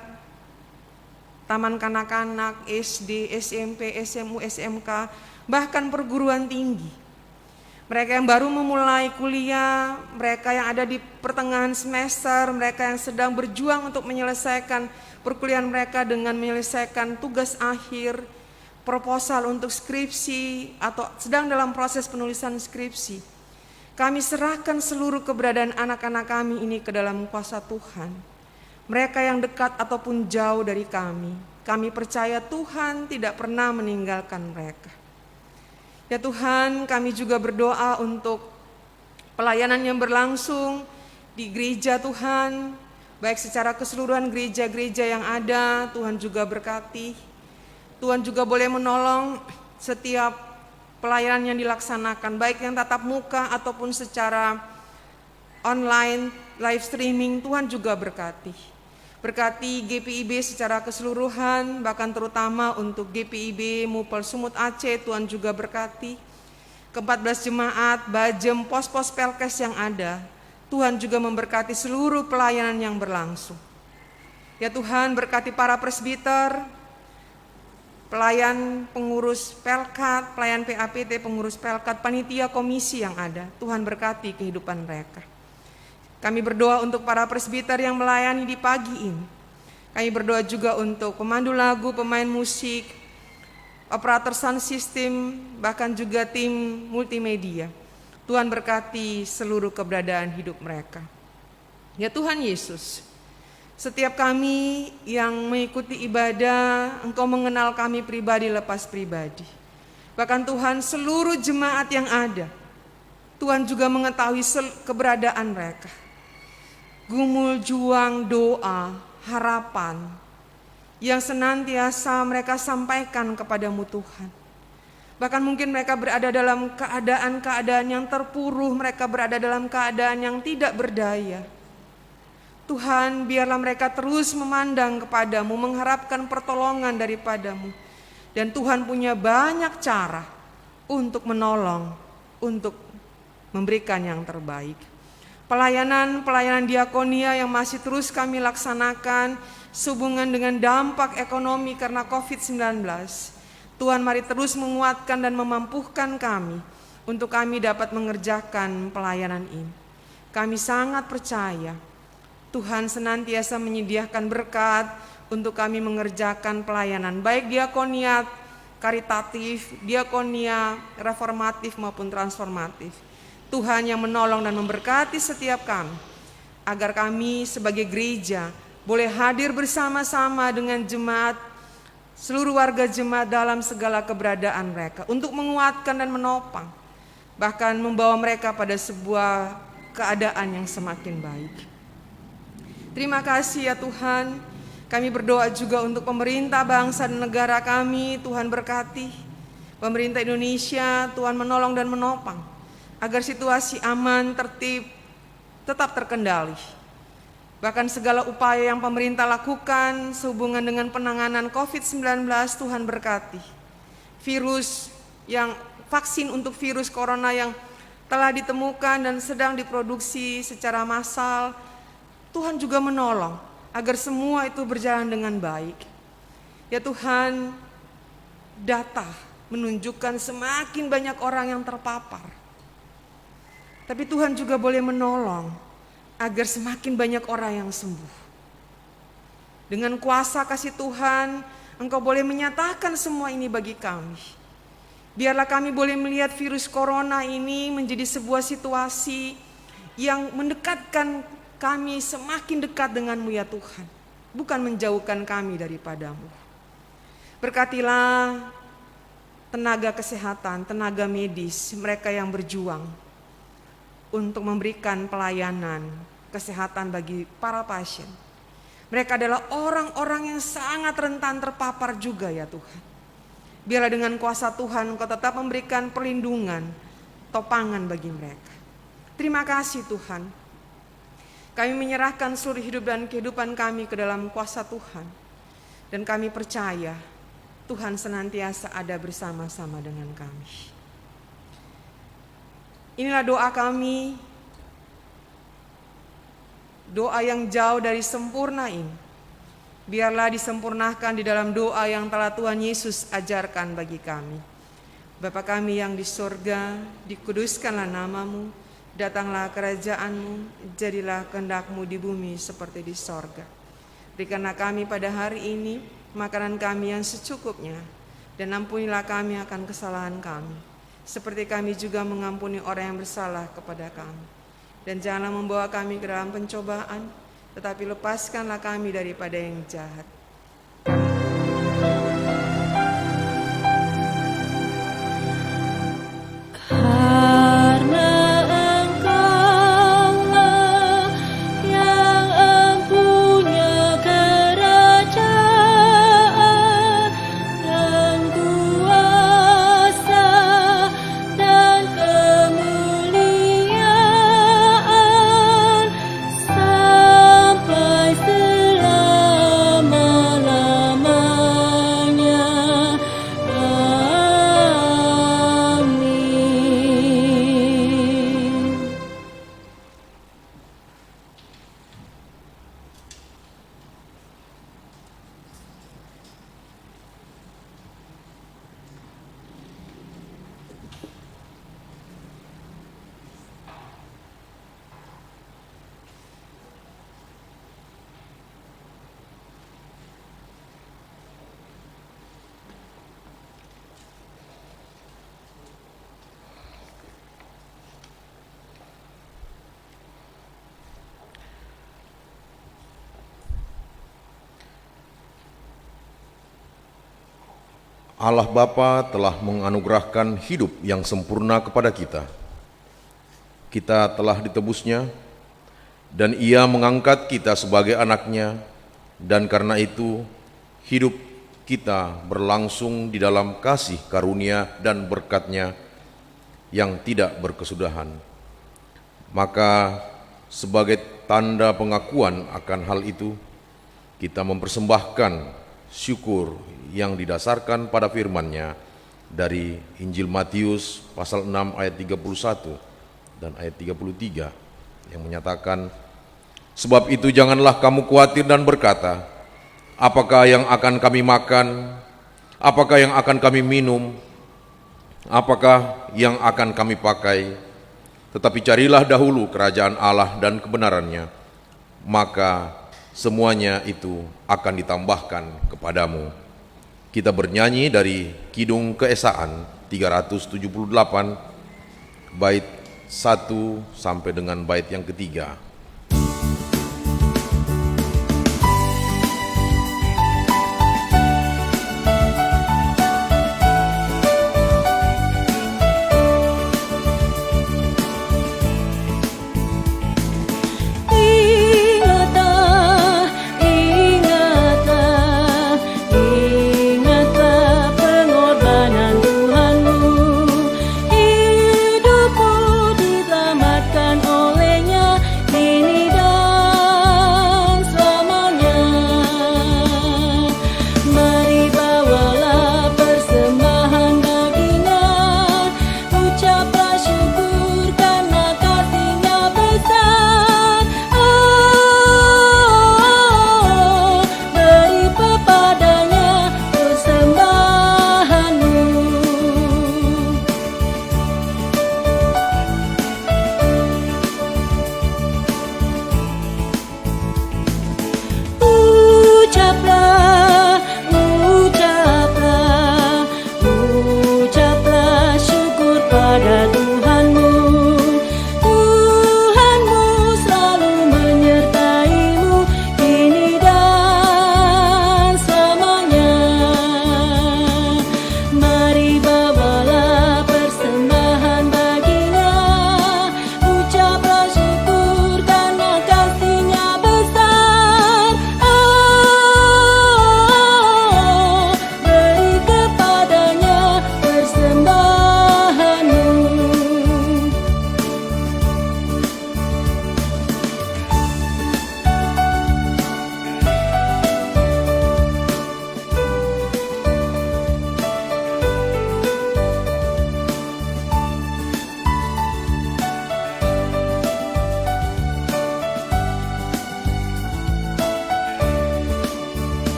taman kanak-kanak, SD, SMP, SMU, SMK, bahkan perguruan tinggi. Mereka yang baru memulai kuliah, mereka yang ada di pertengahan semester, mereka yang sedang berjuang untuk menyelesaikan perkuliahan mereka dengan menyelesaikan tugas akhir, proposal untuk skripsi, atau sedang dalam proses penulisan skripsi. Kami serahkan seluruh keberadaan anak-anak kami ini ke dalam kuasa Tuhan. Mereka yang dekat ataupun jauh dari kami percaya Tuhan tidak pernah meninggalkan mereka. Ya Tuhan, kami juga berdoa untuk pelayanan yang berlangsung di gereja Tuhan, baik secara keseluruhan gereja-gereja yang ada, Tuhan juga berkati. Tuhan juga boleh menolong setiap pelayanan yang dilaksanakan, baik yang tatap muka ataupun secara online, live streaming, Tuhan juga berkati. Berkati GPIB secara keseluruhan, bahkan terutama untuk GPIB Mupel Sumut Aceh, Tuhan juga berkati. Ke-14 jemaat, Bajem, pos-pos Pelkes yang ada, Tuhan juga memberkati seluruh pelayanan yang berlangsung. Ya Tuhan, berkati para presbiter, pelayan pengurus Pelkat, pelayan PAPT, pengurus Pelkat, panitia komisi yang ada, Tuhan berkati kehidupan mereka. Kami berdoa untuk para presbiter yang melayani di pagi ini. Kami berdoa juga untuk pemandu lagu, pemain musik, operator sound system, bahkan juga tim multimedia. Tuhan berkati seluruh keberadaan hidup mereka. Ya Tuhan Yesus, setiap kami yang mengikuti ibadah, Engkau mengenal kami pribadi lepas pribadi. Bahkan Tuhan, seluruh jemaat yang ada, Tuhan juga mengetahui keberadaan mereka. Gumul, juang, doa, harapan yang senantiasa mereka sampaikan kepadamu Tuhan. Bahkan mungkin mereka berada dalam keadaan-keadaan yang terpuruk, mereka berada dalam keadaan yang tidak berdaya. Tuhan, biarlah mereka terus memandang kepadamu, mengharapkan pertolongan daripadamu. Dan Tuhan punya banyak cara untuk menolong, untuk memberikan yang terbaik. Pelayanan diakonia yang masih terus kami laksanakan sehubungan dengan dampak ekonomi karena COVID-19. Tuhan, mari terus menguatkan dan memampukan kami untuk kami dapat mengerjakan pelayanan ini. Kami sangat percaya Tuhan senantiasa menyediakan berkat untuk kami mengerjakan pelayanan, baik diakonia karitatif, diakonia reformatif maupun transformatif. Tuhan yang menolong dan memberkati setiap kami, agar kami sebagai gereja boleh hadir bersama-sama dengan jemaat, seluruh warga jemaat dalam segala keberadaan mereka, untuk menguatkan dan menopang, bahkan membawa mereka pada sebuah keadaan yang semakin baik. Terima kasih ya Tuhan. Kami berdoa juga untuk pemerintah bangsa dan negara kami. Tuhan berkati pemerintah Indonesia, Tuhan menolong dan menopang agar situasi aman, tertib, tetap terkendali. Bahkan segala upaya yang pemerintah lakukan sehubungan dengan penanganan COVID-19, Tuhan berkati. Vaksin untuk virus corona yang telah ditemukan dan sedang diproduksi secara massal, Tuhan juga menolong agar semua itu berjalan dengan baik. Ya Tuhan, data menunjukkan semakin banyak orang yang terpapar. Tapi Tuhan juga boleh menolong agar semakin banyak orang yang sembuh. Dengan kuasa kasih Tuhan, Engkau boleh menyatakan semua ini bagi kami. Biarlah kami boleh melihat virus corona ini menjadi sebuah situasi yang mendekatkan kami semakin dekat dengan-Mu ya Tuhan, bukan menjauhkan kami daripadamu. Berkatilah tenaga kesehatan, tenaga medis, mereka yang berjuang untuk memberikan pelayanan kesehatan bagi para pasien. Mereka adalah orang-orang yang sangat rentan terpapar juga ya Tuhan. Biarlah dengan kuasa Tuhan Engkau tetap memberikan perlindungan, topangan bagi mereka. Terima kasih Tuhan. Kami menyerahkan seluruh hidup dan kehidupan kami ke dalam kuasa Tuhan. Dan kami percaya Tuhan senantiasa ada bersama-sama dengan kami. Inilah doa kami, doa yang jauh dari sempurna ini. Biarlah disempurnakan di dalam doa yang telah Tuhan Yesus ajarkan bagi kami. Bapa kami yang di surga, dikuduskanlah nama-Mu, datanglah kerajaan-Mu, jadilah kehendak-Mu di bumi seperti di sorga. Berikanlah kami pada hari ini makanan kami yang secukupnya, dan ampunilah kami akan kesalahan kami, seperti kami juga mengampuni orang yang bersalah kepada kami. Dan janganlah membawa kami ke dalam pencobaan, tetapi lepaskanlah kami daripada yang jahat. Allah Bapa telah menganugerahkan hidup yang sempurna kepada kita. Kita telah ditebusnya, dan Ia mengangkat kita sebagai anak-Nya, dan karena itu hidup kita berlangsung di dalam kasih karunia dan berkat-Nya yang tidak berkesudahan. Maka Sebagai tanda pengakuan akan hal itu, kita mempersembahkan syukur yang didasarkan pada firman-Nya dari Injil Matius pasal 6 ayat 31 dan ayat 33 yang menyatakan, "Sebab itu janganlah kamu khawatir dan berkata, apakah yang akan kami makan, apakah yang akan kami minum, apakah yang akan kami pakai, tetapi carilah dahulu kerajaan Allah dan kebenaran-Nya, maka semuanya itu akan ditambahkan kepadamu." Kita bernyanyi dari Kidung Keesaan 378 bait 1 sampai dengan bait yang ketiga.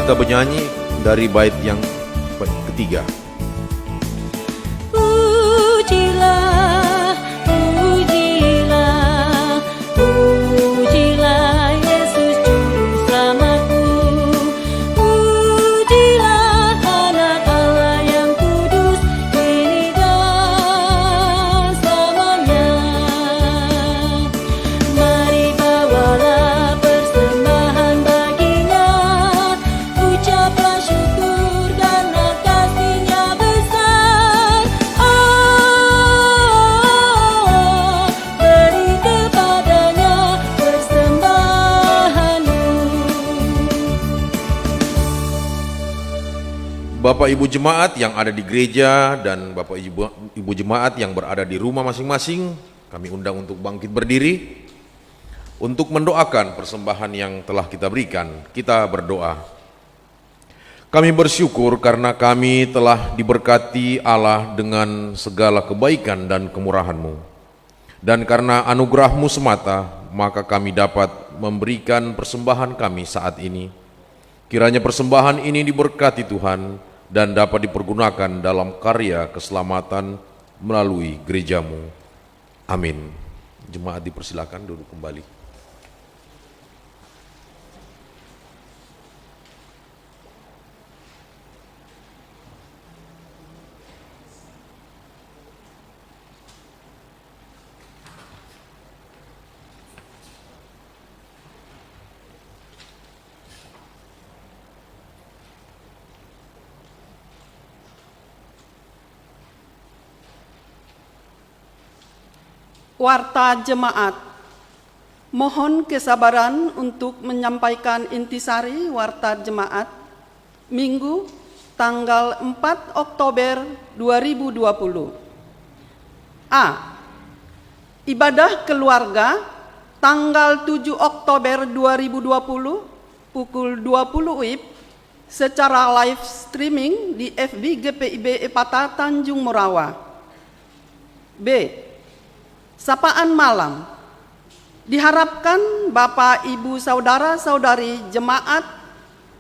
Kita bernyanyi dari bait yang ketiga. Pujilah, pujilah, pujilah Yesus Juru Selamatku. Pujilah anak Allah yang kudus, kini dan selamanya. Mari bawalah persembahan baginya, ucaplah syukur karena kasih-Nya Bapak Ibu jemaat yang ada di gereja dan Bapak Ibu jemaat yang berada di rumah masing-masing, kami undang untuk bangkit berdiri untuk mendoakan persembahan yang telah kita berikan. Kita berdoa. Kami bersyukur karena kami telah diberkati Allah dengan segala kebaikan dan kemurahan-Mu. Dan karena anugerah-Mu semata, maka kami dapat memberikan persembahan kami saat ini. Kiranya persembahan ini diberkati Tuhan dan dapat dipergunakan dalam karya keselamatan melalui gereja-Mu. Amin. Jemaat dipersilakan duduk kembali. Warta jemaat, mohon kesabaran untuk menyampaikan intisari warta jemaat Minggu tanggal 4 Oktober 2020. A. Ibadah keluarga tanggal 7 Oktober 2020 pukul 20 WIB secara live streaming di FB GPIB Epata Tanjung Morawa. B. Sapaan malam. Diharapkan Bapak, Ibu, Saudara-saudari jemaat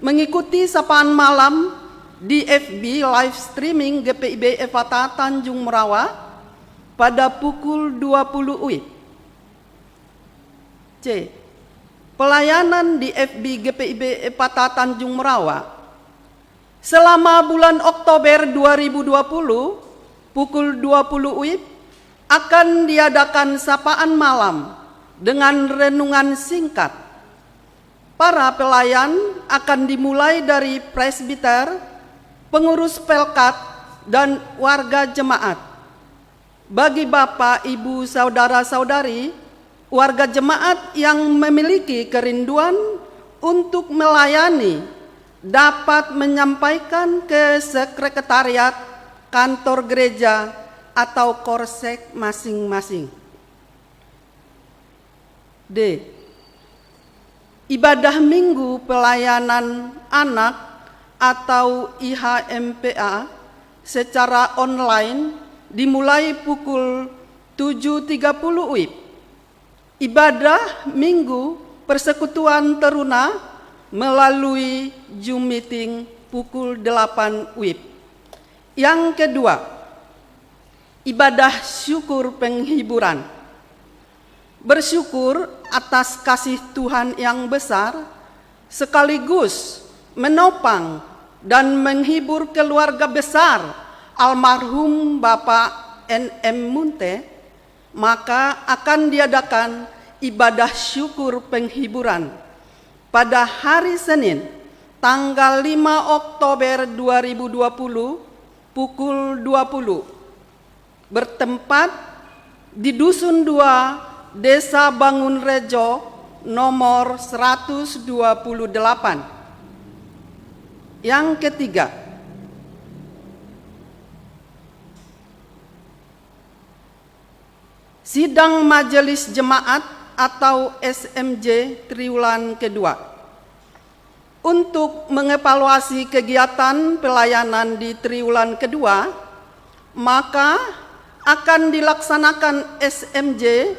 mengikuti sapaan malam di FB live streaming GPIB Epata Tanjung Morawa pada pukul 20 WIB. C. Pelayanan di FB GPIB Epata Tanjung Morawa. Selama bulan Oktober 2020 pukul 20 WIB akan diadakan sapaan malam dengan renungan singkat. Para pelayan akan dimulai dari presbiter, pengurus pelkat, dan warga jemaat. Bagi Bapak, Ibu, Saudara-saudari, warga jemaat yang memiliki kerinduan untuk melayani dapat menyampaikan ke sekretariat kantor gereja atau korsek masing-masing. D. Ibadah minggu pelayanan anak atau IHMPA secara online dimulai pukul 7.30 WIB. Ibadah minggu persekutuan teruna melalui Zoom meeting pukul 8 WIB. Yang kedua, ibadah syukur penghiburan. Bersyukur atas kasih Tuhan yang besar, sekaligus menopang dan menghibur keluarga besar almarhum Bapak N.M. Munte, maka akan diadakan ibadah syukur penghiburan pada hari Senin, tanggal 5 Oktober 2020, pukul 20. Bertempat di Dusun 2, Desa Bangun Rejo, nomor 128. Yang ketiga, sidang majelis jemaat atau SMJ triwulan kedua. Untuk mengevaluasi kegiatan pelayanan di triwulan kedua, maka akan dilaksanakan SMJ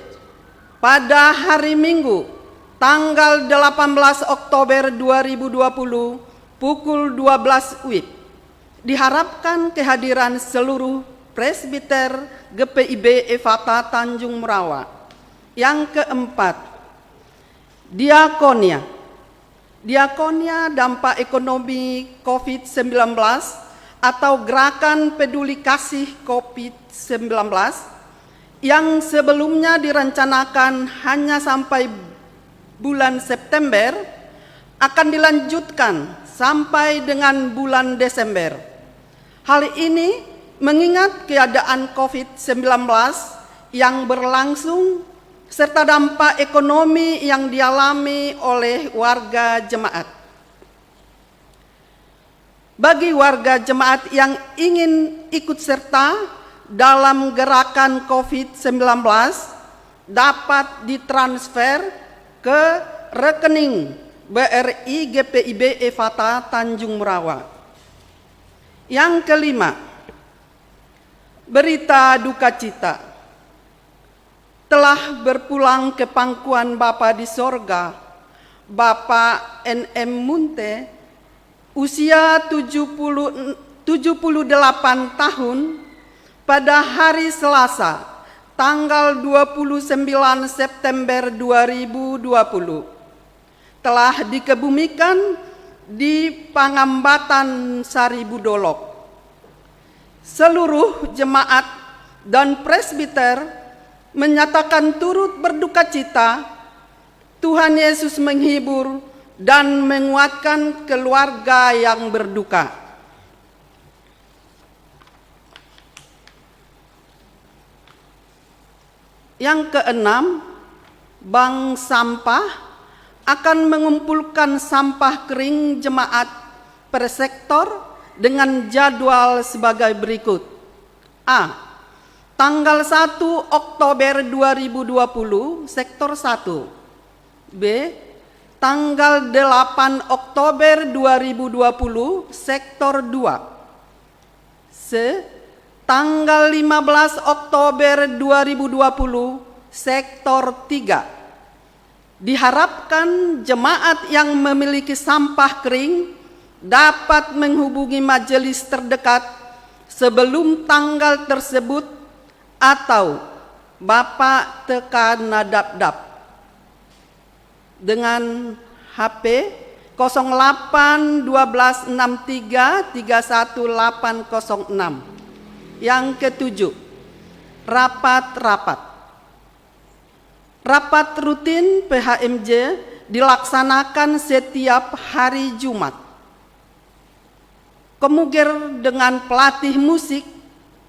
pada hari Minggu tanggal 18 Oktober 2020 pukul 12 WIB. Diharapkan kehadiran seluruh presbiter GPIB Epata Tanjung Morawa. Yang keempat, diakonia. Diakonia dampak ekonomi COVID-19 atau Gerakan Peduli Kasih COVID-19 yang sebelumnya direncanakan hanya sampai bulan September akan dilanjutkan sampai dengan bulan Desember. Hal ini mengingat keadaan COVID-19 yang berlangsung serta dampak ekonomi yang dialami oleh warga jemaat. Bagi warga jemaat yang ingin ikut serta dalam gerakan COVID-19 dapat ditransfer ke rekening BRI GPIB Efata Tanjung Merawa. Yang kelima, berita duka cita. Telah berpulang ke pangkuan Bapa di sorga, Bapak NM Munte, usia 78 tahun, pada hari Selasa, tanggal 29 September 2020, telah dikebumikan di Pangambatan Sari Budolok. Seluruh jemaat dan presbiter menyatakan turut berduka cita. Tuhan Yesus menghibur dan menguatkan keluarga yang berduka. Yang keenam, Bank Sampah akan mengumpulkan sampah kering jemaat per sektor dengan jadwal sebagai berikut. A. Tanggal 1 Oktober 2020, sektor 1. B. Tanggal 8 Oktober 2020, sektor 2. C. Tanggal 15 Oktober 2020, sektor 3. Diharapkan jemaat yang memiliki sampah kering dapat menghubungi majelis terdekat sebelum tanggal tersebut atau Bapak Teka Nadabdab dengan HP 08 12 63 31806. Yang ketujuh, rapat-rapat. Rapat rutin PHMJ dilaksanakan setiap hari Jumat. Kemudian dengan pelatih musik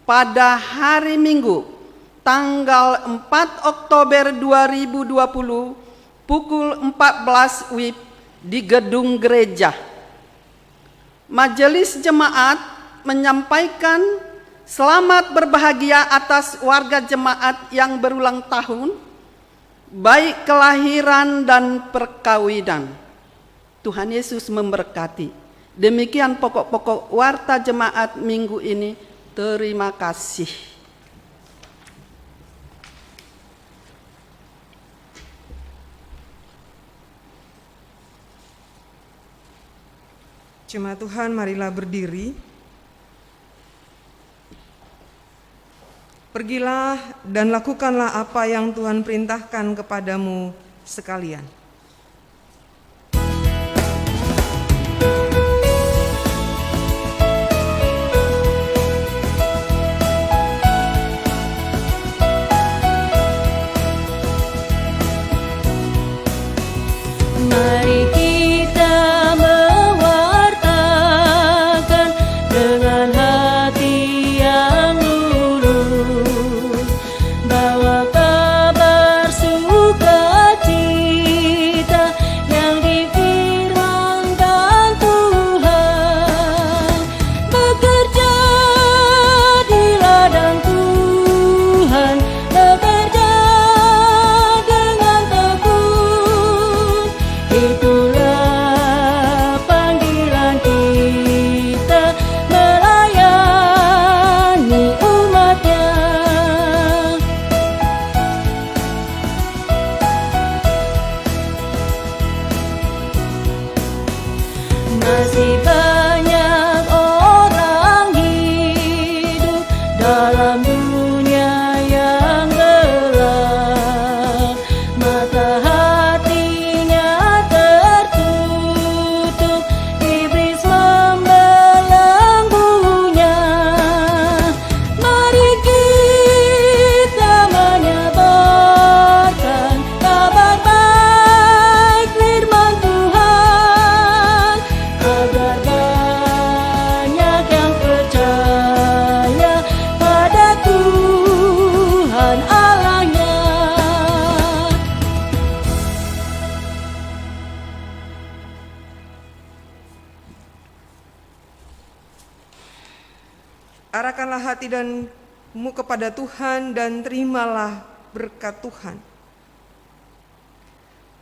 pada hari Minggu, tanggal 4 Oktober 2020, pukul 14 WIB di gedung gereja. Majelis jemaat menyampaikan selamat berbahagia atas warga jemaat yang berulang tahun, baik kelahiran dan perkawinan. Tuhan Yesus memberkati. Demikian pokok-pokok warta jemaat minggu ini. Terima kasih. Jemaat Tuhan, marilah berdiri. Pergilah dan lakukanlah apa yang Tuhan perintahkan kepadamu sekalian. Mari kita mewartakan dengan hati yang lurus, bawa kabar sukacita arahkanlah hati danmu kepada Tuhan dan terimalah berkat Tuhan.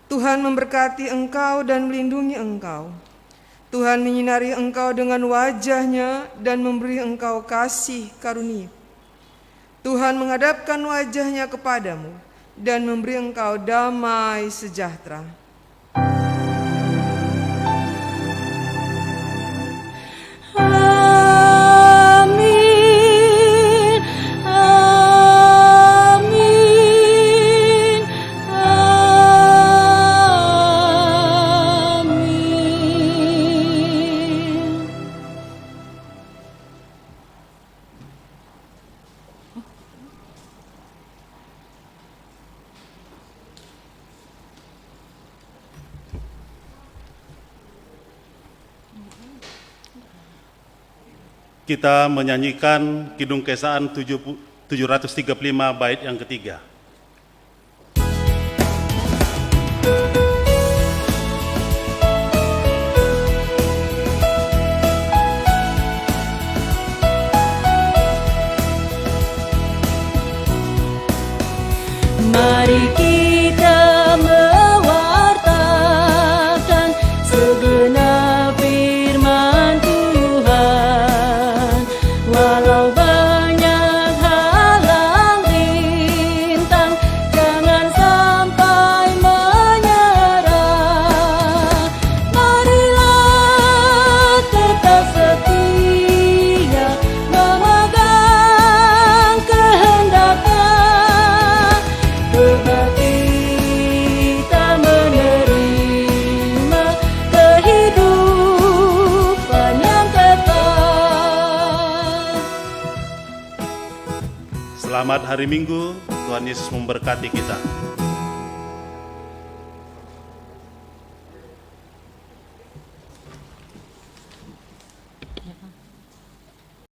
Tuhan memberkati engkau dan melindungi engkau. Tuhan menyinari engkau dengan wajah-Nya dan memberi engkau kasih karunia. Tuhan menghadapkan wajah-Nya kepadamu dan memberi engkau damai sejahtera. Amin, amin, amin. Kita menyanyikan Kidung Kesaan 735 bait yang ketiga. Mari kita mewartakan segenap firman Tuhan, walau banyak halang rintang, jangan sampai menyerah. Marilah tetap setia memegang kehendak-Nya, sebab kita menerima kehidupan yang kekal. Selamat hari Minggu, Tuhan Yesus memberkati kita.